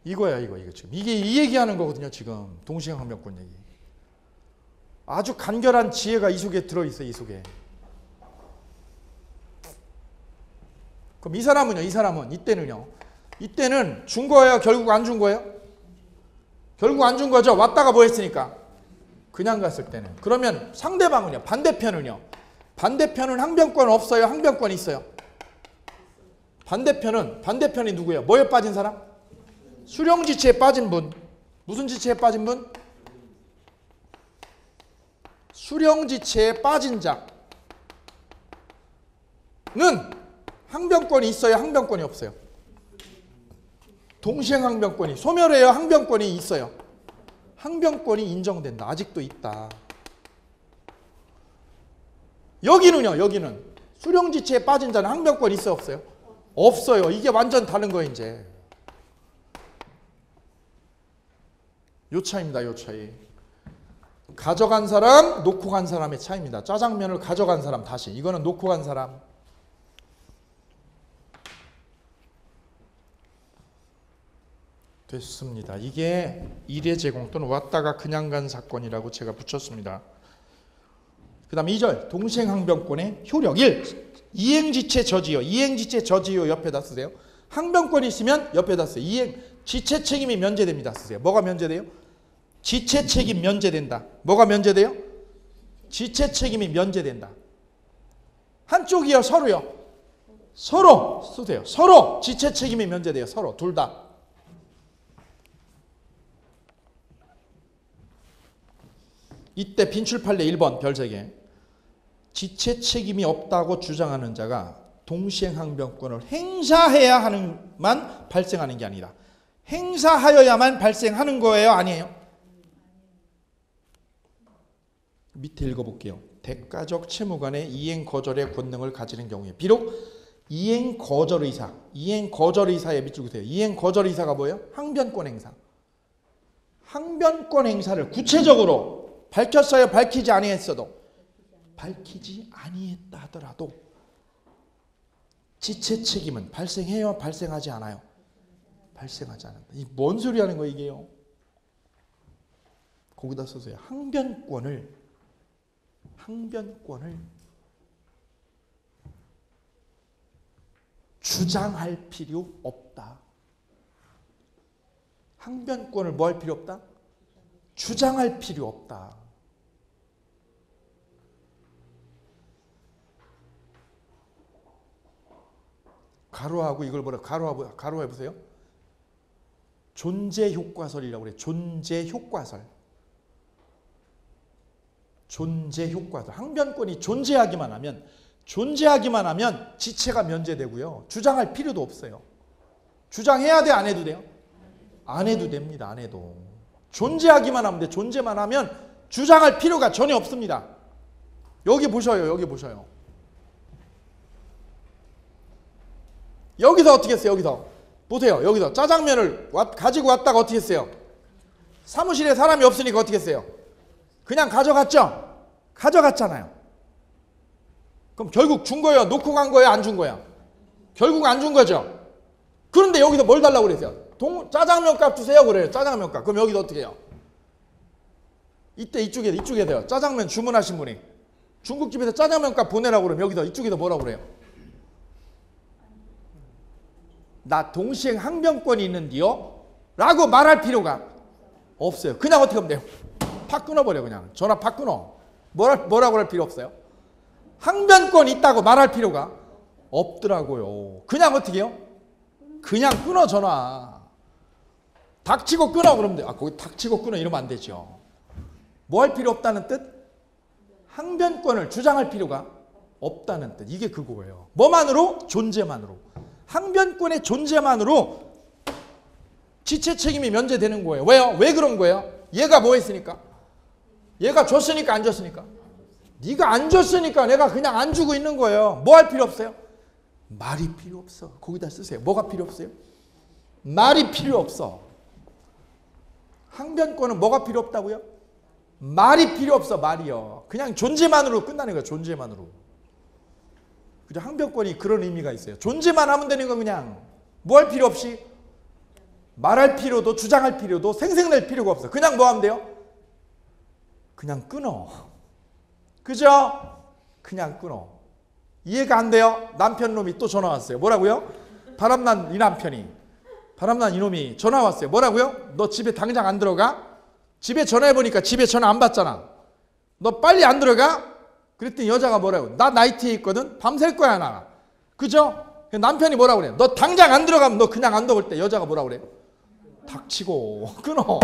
이거야 이거 지금 이게 이 얘기하는 거거든요. 지금 동시행 항변권 얘기. 아주 간결한 지혜가 이 속에 들어있어요. 이 속에. 그럼 이 사람은 이때는 준 거예요? 결국 안 준 거예요? 결국 안 준 거죠. 왔다가 뭐 했으니까? 그냥 갔을 때는. 그러면 상대방은요? 반대편은요? 반대편은 항변권 없어요? 항변권 있어요? 반대편이 누구예요? 뭐에 빠진 사람? 수령지체에 빠진 분. 무슨 지체에 빠진 분? 수령지체에 빠진 자는 항변권이 있어요? 항변권이 없어요? 동시행 항변권이, 소멸해요? 항변권이 있어요? 항변권이 인정된다. 아직도 있다. 여기는 수령지체에 빠진 자는 항변권이 있어요? 없어요? 없어요. 이게 완전 다른 거예요. 이제 요 차이입니다. 요 차이. 가져간 사람, 놓고 간 사람의 차이입니다. 짜장면을 가져간 사람 다시. 이거는 놓고 간 사람. 됐습니다. 이게 일의 제공 또는 왔다가 그냥 간 사건이라고 제가 붙였습니다. 그 다음 2절 동시행 항변권의 효력 1. 이행지체 저지요. 이행지체 저지요 옆에다 쓰세요. 항변권이 있으면 옆에다 쓰세요. 이행 지체 책임이 면제됩니다. 쓰세요. 뭐가 면제돼요? 지체 책임 면제된다. 뭐가 면제돼요? 지체 책임이 면제된다. 한쪽이요? 서로요? 서로 쓰세요. 서로 지체 책임이 면제돼요. 서로 둘 다. 이때 빈출판례 1번 별 3개. 지체 책임이 없다고 주장하는 자가 동시행 항변권을 행사해야 하는만 발생하는 게 아니라 행사하여야만 발생하는 거예요? 아니에요? 밑에 읽어볼게요. 대가적 채무관의 이행 거절의 권능을 가지는 경우에 비록 이행 거절 의사에 밑줄 그세요. 이행 거절 의사가 뭐예요? 항변권 행사. 항변권 행사를 구체적으로 밝혔어요? 밝히지 아니했어도? 밝히지 아니했다 하더라도 지체 책임은 발생해요? 발생하지 않아요? 발생하지 않는다. 이 뭔 소리 하는 거예요 이게요? 거기다 써서요. 항변권을 주장할 필요 없다. 항변권을 뭐 할 필요 없다? 주장할 필요 없다. 가로하고 이걸 뭐라 가로해 보세요. 존재 효과설이라고 그래요. 존재 효과설. 항변권이 존재하기만 하면 지체가 면제되고요. 주장할 필요도 없어요. 주장해야 돼? 안 해도 돼요? 안 해도 됩니다. 안 해도. 존재하기만 하면 돼. 존재만 하면 주장할 필요가 전혀 없습니다. 여기 보셔요. 여기서 어떻게 했어요? 여기서 보세요. 여기서 짜장면을 가지고 왔다가 어떻게 했어요? 사무실에 사람이 없으니까 어떻게 했어요? 그냥 가져갔죠? 가져갔잖아요. 그럼 결국 준 거예요? 놓고 간 거예요? 안 준 거예요? 결국 안 준 거죠? 그런데 여기서 뭘 달라고 그랬어요? 짜장면 값 주세요 그래요. 짜장면 값. 그럼 여기서 어떻게 해요? 이때 이쪽에서요. 짜장면 주문하신 분이 중국집에서 짜장면 값 보내라고 그러면 여기서 이쪽에서 뭐라고 그래요? 나 동시행 항변권이 있는데요? 라고 말할 필요가 없어요. 그냥 어떻게 하면 돼요? 팍 끊어버려. 그냥 전화 팍 끊어. 뭐라고 할 필요 없어요. 항변권 있다고 말할 필요가 없더라고요. 그냥 어떻게 해요? 그냥 끊어. 전화 닥치고 끊어. 그러면 돼. 거기 닥치고 끊어 이러면 안 되죠. 뭐 할 필요 없다는 뜻? 항변권을 주장할 필요가 없다는 뜻. 이게 그거예요. 뭐만으로? 존재만으로. 항변권의 존재만으로 지체 책임이 면제되는 거예요. 왜요? 왜 그런 거예요? 얘가 뭐 했으니까? 얘가 줬으니까 안 줬으니까? 네가 안 줬으니까 내가 그냥 안 주고 있는 거예요. 뭐 할 필요 없어요? 말이 필요 없어. 거기다 쓰세요. 뭐가 필요 없어요? 말이 필요 없어. 항변권은 뭐가 필요 없다고요? 말이 필요 없어. 말이요. 그냥 존재만으로 끝나는 거예요. 존재만으로. 항변권이 그런 의미가 있어요. 존재만 하면 되는 거. 그냥 뭐 할 필요 없이 말할 필요도 주장할 필요도 생색낼 필요가 없어. 그냥 뭐 하면 돼요? 그냥 끊어. 그죠? 그냥 끊어. 이해가 안 돼요? 남편 놈이 또 전화 왔어요. 뭐라고요? 바람난 이 남편이, 바람난 이놈이 전화 왔어요. 뭐라고요? 너 집에 당장 안 들어가? 집에 전화해보니까 집에 전화 안 받잖아. 너 빨리 안 들어가? 그랬더니 여자가 뭐라고? 나 나이트에 있거든? 밤샐 거야 나. 그죠? 남편이 뭐라고 그래? 너 당장 안 들어가면 너 그냥 안 들어올 때 여자가 뭐라고 그래? 닥치고 끊어.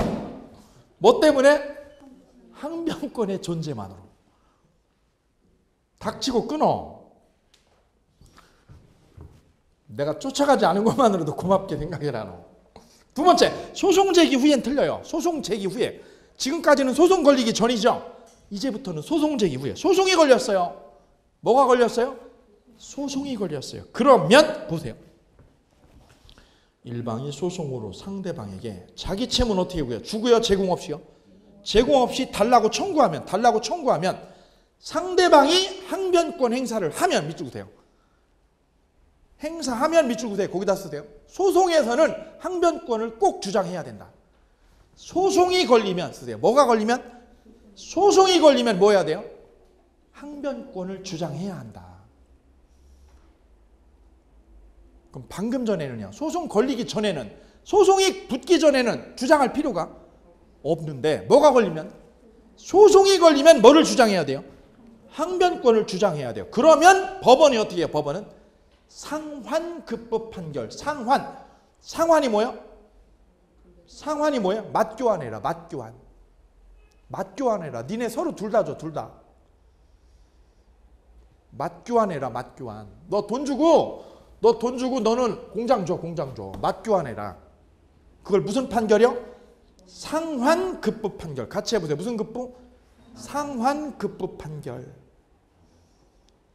뭐 때문에? 항변권의 존재만으로. 닥치고 끊어. 내가 쫓아가지 않은 것만으로도 고맙게 생각해라 너. 두 번째, 소송 제기 후엔 틀려요. 소송 제기 후에. 지금까지는 소송 걸리기 전이죠. 이제부터는 소송 제기 후에. 소송이 걸렸어요. 뭐가 걸렸어요? 소송이 걸렸어요. 그러면 보세요. 일방이 소송으로 상대방에게 자기 채무는 어떻게 구해요? 주고요? 제공 없이요? 제공 없이 달라고 청구하면 상대방이 항변권 행사를 하면 밑줄 그세요. 행사하면 밑줄 그세요. 거기다 쓰세요. 소송에서는 항변권을 꼭 주장해야 된다. 소송이 걸리면 쓰세요. 뭐가 걸리면? 소송이 걸리면 뭐 해야 돼요? 항변권을 주장해야 한다. 그럼 방금 전에는요. 소송 걸리기 전에는, 소송이 붙기 전에는 주장할 필요가 없는데 뭐가 걸리면? 소송이 걸리면 뭐를 주장해야 돼요? 항변권을 주장해야 돼요. 그러면 법원이 어떻게 해요? 법원은 상환급부 판결. 상환이 뭐예요? 상환이 뭐예요? 맞교환해라. 맞교환해라. 니네 서로 둘 다 줘. 둘 다. 맞교환해라. 맞교환. 너 돈 주고 너는 공장 줘. 맞교환해라. 그걸 무슨 판결이요? 상환급부 판결. 같이 해보세요. 무슨 급부? 상환급부 판결.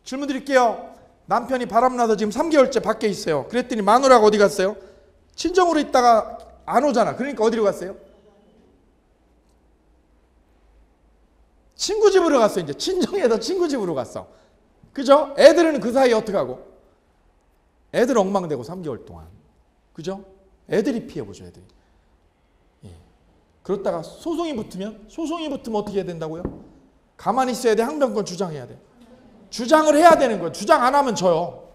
질문 드릴게요. 남편이 바람나서 지금 3개월째 밖에 있어요. 그랬더니 마누라가 어디 갔어요? 친정으로 있다가 안 오잖아. 그러니까 어디로 갔어요? 친구 집으로 갔어. 이제 친정에서 친구 집으로 갔어. 그죠? 애들은 그 사이에 어떻게 하고? 애들 엉망되고 3개월 동안. 그죠? 애들이 피해보죠. 애들이. 예. 그렇다가 소송이 붙으면 어떻게 해야 된다고요? 가만히 있어야 돼. 항변권 주장해야 돼. 주장을 해야 되는 거예요. 주장 안 하면 져요.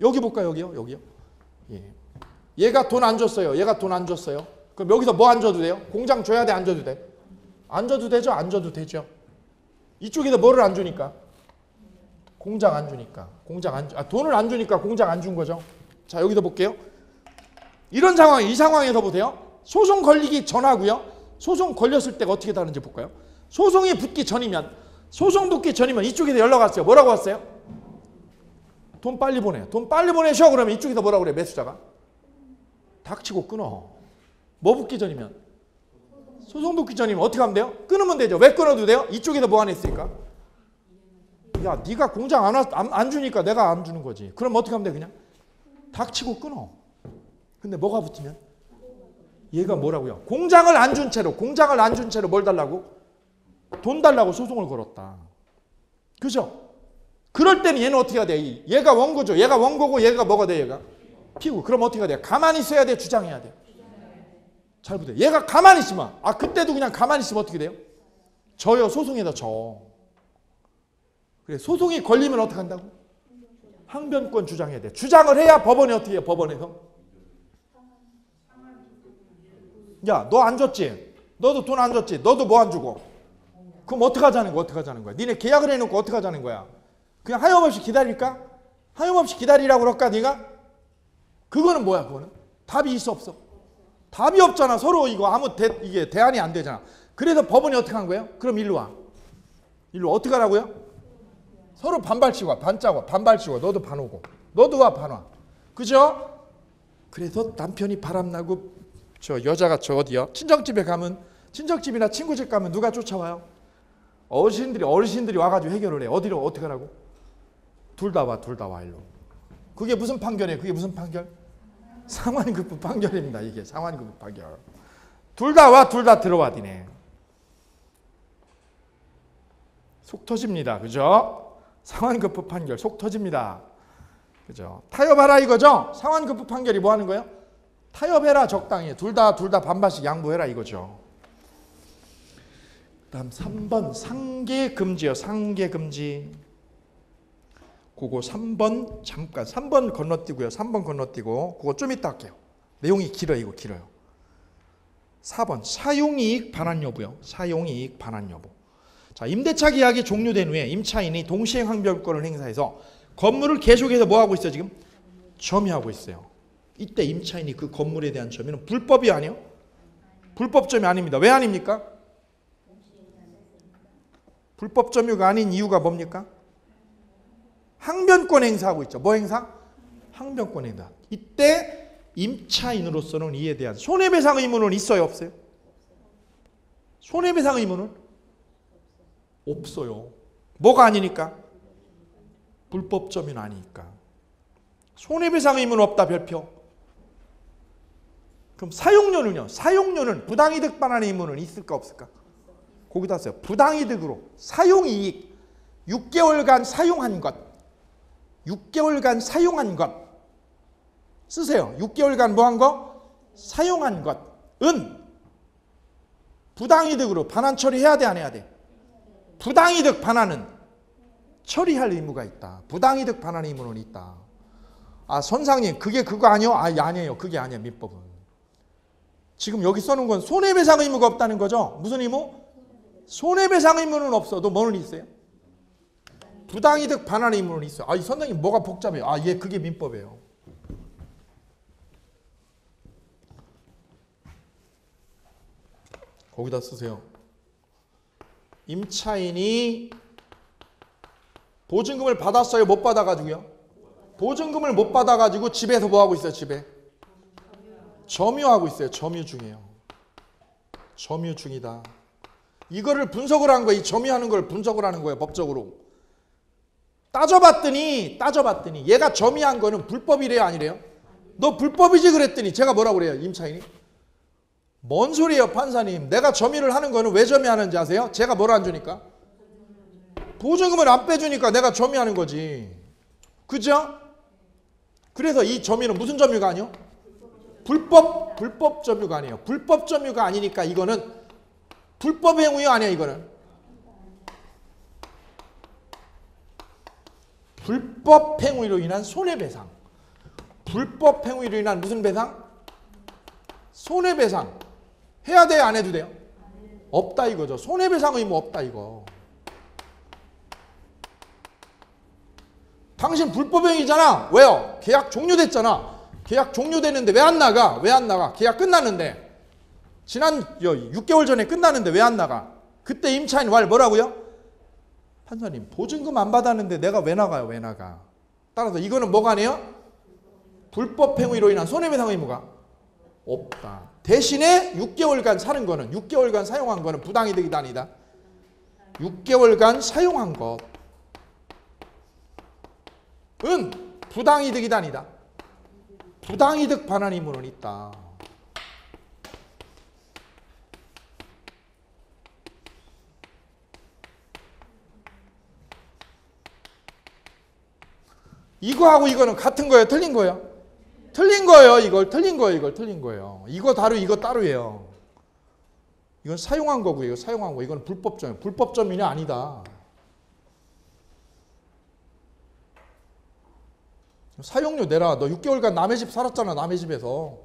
여기 볼까요? 여기요. 예. 얘가 돈 안 줬어요. 그럼 여기서 뭐 안 줘도 돼요? 공장 줘야 돼? 안 줘도 돼? 안 줘도 되죠? 안 줘도 되죠. 이쪽에서 뭐를 안 주니까? 공장 안 주니까. 돈을 안 주니까 공장 안 준 거죠. 자, 여기서 볼게요. 이런 상황, 이 상황에서 보세요. 소송 걸리기 전하고요. 소송 걸렸을 때가 어떻게 다른지 볼까요? 소송이 붙기 전이면 이쪽에서 연락 왔어요. 뭐라고 왔어요? 돈 빨리 보내. 돈 빨리 보내셔. 그러면 이쪽에서 뭐라고 그래? 매수자가? 닥치고 끊어. 뭐 붙기 전이면? 소송 붙기 전이면 어떻게 하면 돼요? 끊으면 되죠. 왜 끊어도 돼요? 이쪽에서 뭐 안 했으니까? 야, 네가 공장 안 주니까 내가 안 주는 거지. 그럼 어떻게 하면 돼? 그냥 닥치고 끊어. 근데 뭐가 붙으면? 얘가 뭐라고요? 공장을 안 준 채로 뭘 달라고? 돈 달라고 소송을 걸었다. 그죠? 그럴 때는 얘는 어떻게 해야 돼? 얘가 원고죠. 얘가 원고고 얘가 뭐가 돼? 얘가 피고. 그럼 어떻게 해야 돼? 가만히 있어야 돼? 주장해야 돼? 잘 보세요. 얘가 가만히 있으면, 그때도 그냥 가만히 있으면 어떻게 돼요? 져요. 소송에다 져. 그래, 소송이 걸리면 어떻게 한다고? 항변권 주장해야 돼. 주장을 해야 법원이 어떻게 해요? 법원에서? 야, 너 안 줬지? 너도 돈 안 줬지? 너도 뭐 안 주고? 그럼 어떻게 하자는 거야? 니네 계약을 해놓고 어떻게 하자는 거야? 그냥 하염없이 기다릴까? 하염없이 기다리라고 그럴까 네가? 그거는 뭐야? 그거는? 답이 있어 없어? 답이 없잖아. 서로 이거 이게 대안이 안 되잖아. 그래서 법원이 어떻게 한 거예요? 그럼 일로 와. 어떻게 하라고요? 서로 반발치고 반발치고 너도 반 오고 너도 와 반 와. 그죠? 그래서 남편이 바람나고 저 여자가 저 어디요? 친정집에 가면 친정집이나 친구집 가면 누가 쫓아와요? 어르신들이 와가지고 해결을 해. 어디로 어떻게 하라고? 둘 다 와 일로. 그게 무슨 판결이에요? 상환급부 판결입니다. 이게 상환급부 판결. 둘 다 들어와 니네. 속 터집니다. 그죠? 상환급부 판결 속 터집니다. 그죠? 타협하라 이거죠? 상환급부 판결이 뭐 하는 거예요? 타협해라 적당히. 둘 다 반반씩 양보해라 이거죠. 다음 3번 상계금지요. 상계금지. 그거 3번 잠깐 3번 건너뛰고요. 3번 건너뛰고 그거 좀 이따 할게요. 내용이 길어요. 이거 길어요. 4번 사용이익 반환 여부요. 사용이익 반환 여부. 자, 임대차 계약이 종료된 후에 임차인이 동시행 항변권을 행사해서 건물을 계속해서 뭐 하고 있어요? 지금 점유하고 있어요. 이때 임차인이 그 건물에 대한 점유는 불법이 아니에요? 불법 점유 아닙니다. 왜 아닙니까? 불법 점유가 아닌 이유가 뭡니까? 항변권 행사하고 있죠. 뭐 행사? 항변권 행사. 이때 임차인으로서는 이에 대한 손해배상 의무는 있어요? 없어요? 손해배상 의무는 없어요. 뭐가 아니니까? 불법 점유는 아니니까. 손해배상 의무는 없다 별표. 그럼 사용료는요? 사용료는 부당이득 반환의 의무는 있을까 없을까? 거기다 써요. 부당이득으로 사용이익 6개월간 사용한 것 6개월간 사용한 것 쓰세요. 6개월간 뭐 한 거? 사용한 것은 부당이득으로 반환 처리해야 돼 안 해야 돼? 부당이득 반환은 처리할 의무가 있다. 부당이득 반환 의무는 있다. 아 선상님 그게 그거 아니요? 아 아니에요. 그게 아니야 민법은. 지금 여기 써놓은 건 손해배상 의무가 없다는 거죠. 무슨 의무? 손해배상 의무는 없어도 뭐는 있어요? 부당이득 반환 의무는 있어요. 아 이 선생님 뭐가 복잡해요? 아 예 그게 민법이에요. 거기다 쓰세요. 임차인이 보증금을 받았어요? 못 받아가지고요? 보증금을 못 받아가지고 집에서 뭐 하고 있어요? 집에 점유하고 있어요. 점유 중이에요. 점유 중이다. 이거를 분석을 한 거예요. 이 점유하는 걸 분석을 하는 거예요. 법적으로. 따져봤더니 얘가 점유한 거는 불법이래요? 아니래요? 너 불법이지 그랬더니 제가 뭐라고 그래요? 임차인이? 뭔 소리예요 판사님. 내가 점유를 하는 거는 왜 점유하는지 아세요? 제가 뭘 안 주니까? 보증금을 안 빼주니까 내가 점유하는 거지. 그죠? 그래서 이 점유는 무슨 점유가 아니요? 불법 점유가 아니에요. 불법 점유가 아니니까 이거는 불법 행위요 아니야 이거는? 불법 행위로 인한 손해배상. 불법 행위로 인한 무슨 배상? 손해배상. 해야 돼요 안 해도 돼요? 없다 이거죠. 손해배상 의무 없다 이거. 당신 불법행위잖아. 왜요? 계약 종료됐잖아. 계약 종료되는데 왜 안 나가? 왜 안 나가? 계약 끝났는데. 지난 6개월 전에 끝났는데 왜 안 나가? 그때 임차인 말 뭐라고요? 판사님 보증금 안 받았는데 내가 왜 나가요? 왜 나가? 따라서 이거는 뭐가 아니에요? 불법행위로 인한 손해배상 의무가 없다. 대신에 6개월간 사는 거는 6개월간 사용한 거는 부당이득이다 아니다? 6개월간 사용한 것은 부당이득이다 아니다? 부당이득 반환 의무는 있다. 이거하고 이거는 같은 거예요? 틀린 거예요? 틀린 거예요. 이걸 틀린 거예요. 이거 따로예요. 이건 사용한 거고요. 이거 사용한 거. 이건 불법점이에요. 불법점이냐 아니다. 사용료 내라. 너 6개월간 남의 집 살았잖아. 남의 집에서.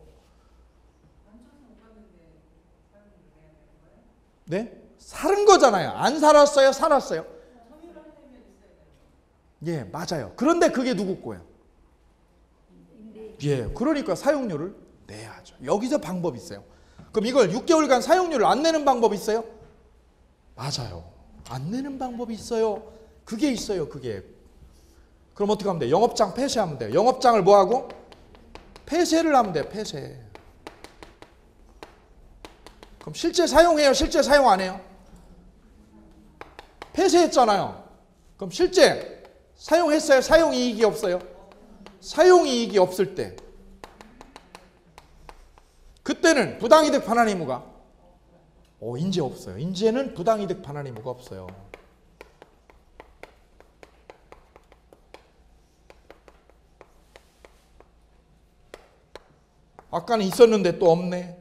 네? 살은 거잖아요. 안 살았어요? 살았어요? 예, 맞아요. 그런데 그게 누구 거예요? 예, 그러니까 사용료를 내야죠. 여기서 방법이 있어요. 그럼 이걸 6개월간 사용료를 안 내는 방법이 있어요? 맞아요. 안 내는 방법이 있어요. 그게 있어요. 그게. 그럼 어떻게 하면 돼요? 영업장 폐쇄하면 돼요. 영업장을 뭐하고? 폐쇄를 하면 돼요. 폐쇄. 그럼 실제 사용해요? 실제 사용 안 해요? 폐쇄했잖아요. 그럼 실제 사용했어요? 사용이익이 없어요? 사용이익이 없을 때 그때는 부당이득 반환 의무가 이제 없어요. 이제는 부당이득 반환 의무가 없어요. 아까는 있었는데 또 없네.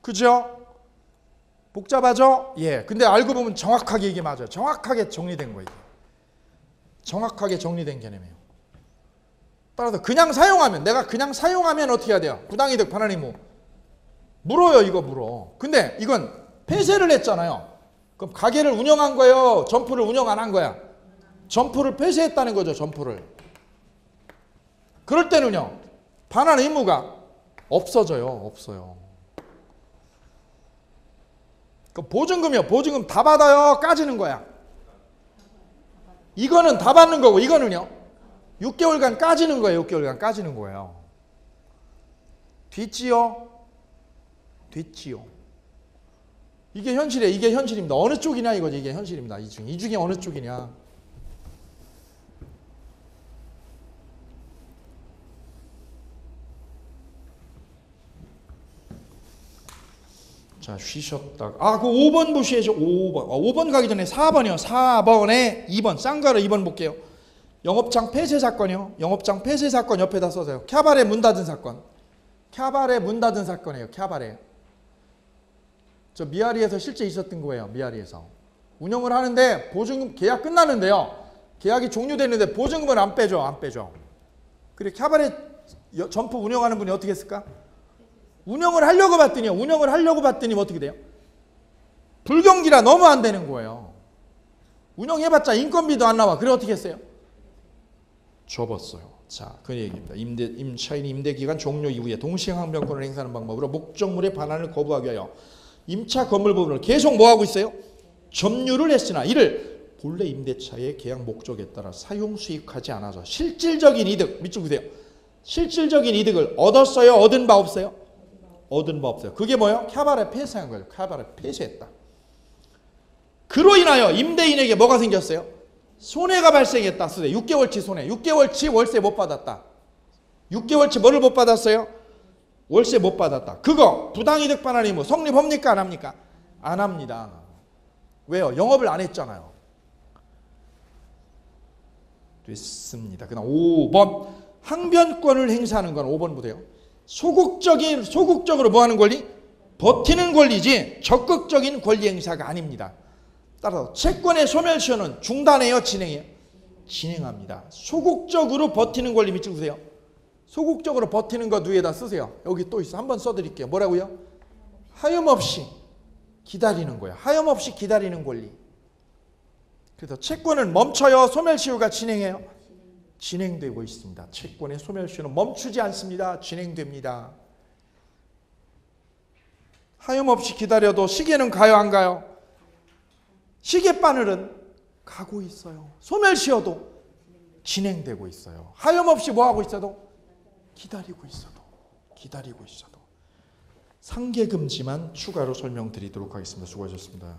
그죠? 복잡하죠? 예. 근데 알고 보면 정확하게 이게 맞아요. 정확하게 정리된 거예요. 정확하게 정리된 개념이에요. 따라서 그냥 사용하면, 내가 그냥 사용하면 어떻게 해야 돼요? 부당이득 반환 의무. 물어요, 이거 물어. 근데 이건 폐쇄를 했잖아요. 그럼 가게를 운영한 거예요? 점포를 운영 안 한 거야? 점포를 폐쇄했다는 거죠, 점포를. 그럴 때는요, 반환 의무가 없어져요, 없어요. 보증금이요, 보증금 다 받아요, 까지는 거야. 이거는 다 받는 거고, 이거는요, 6개월간 까지는 거예요, 6개월간 까지는 거예요. 됐지요? 됐지요. 이게 현실이에요, 이게 현실입니다. 어느 쪽이냐 이거지, 이게 현실입니다. 이 중에 어느 쪽이냐. 자, 쉬셨다가 그 5번 보셔야죠. 5번 가기 전에 4번이요. 4번에 2번 쌍가루 2번 볼게요. 영업장 폐쇄 사건이요. 영업장 폐쇄 사건 옆에다 써서요. 캬바레 문 닫은 사건. 캬바레 문 닫은 사건이에요. 캬바레. 저 미아리에서 실제 있었던 거예요. 미아리에서. 운영을 하는데 보증금 계약 끝나는데요. 계약이 종료됐는데 보증금을 안 빼줘. 안 빼줘. 그리고 캬바레 점포 운영하는 분이 어떻게 했을까? 운영을 하려고 봤더니 어떻게 돼요? 불경기라 너무 안 되는 거예요. 운영해봤자 인건비도 안 나와. 그래 어떻게 했어요? 접었어요. 자, 그 얘기입니다. 임차인이 임대기간 종료 이후에 동시행항변권을 행사하는 방법으로 목적물의 반환을 거부하기 위하여 임차 건물 부분을 계속 뭐하고 있어요? 점유를 했으나 이를 본래 임대차의 계약 목적에 따라 사용 수익하지 않아서 실질적인 이득, 밑줄 그세요. 실질적인 이득을 얻었어요? 얻은 바 없어요? 얻은 바 없어요. 그게 뭐예요? 캬바레 폐쇄한 거예요. 캬바레 폐쇄했다. 그로 인하여 임대인에게 뭐가 생겼어요? 손해가 발생했다. 6개월치 손해. 6개월치 월세 못 받았다. 6개월치 뭐를 못 받았어요? 월세 못 받았다. 그거 부당이득 반환 의무 성립합니까? 안 합니까? 안 합니다. 왜요? 영업을 안 했잖아요. 됐습니다. 그다음 5번 항변권을 행사하는 건 5번 보세요. 소극적으로 뭐 하는 권리? 버티는 권리지 적극적인 권리 행사가 아닙니다. 따라서 채권의 소멸시효는 중단해요? 진행해요? 진행합니다. 소극적으로 버티는 권리 밑줄 보세요. 소극적으로 버티는 것 위에다 쓰세요. 여기 또 있어. 한번 써드릴게요. 뭐라고요? 하염없이 기다리는 거예요. 하염없이 기다리는 권리. 그래서 채권은 멈춰요? 소멸시효가 진행해요? 진행되고 있습니다. 채권의 소멸시효는 멈추지 않습니다. 진행됩니다. 하염없이 기다려도 시계는 가요? 안 가요? 시계바늘은 가고 있어요. 소멸시효도 진행되고 있어요. 하염없이 뭐하고 있어도? 기다리고 있어도. 상계금지만 추가로 설명드리도록 하겠습니다. 수고하셨습니다.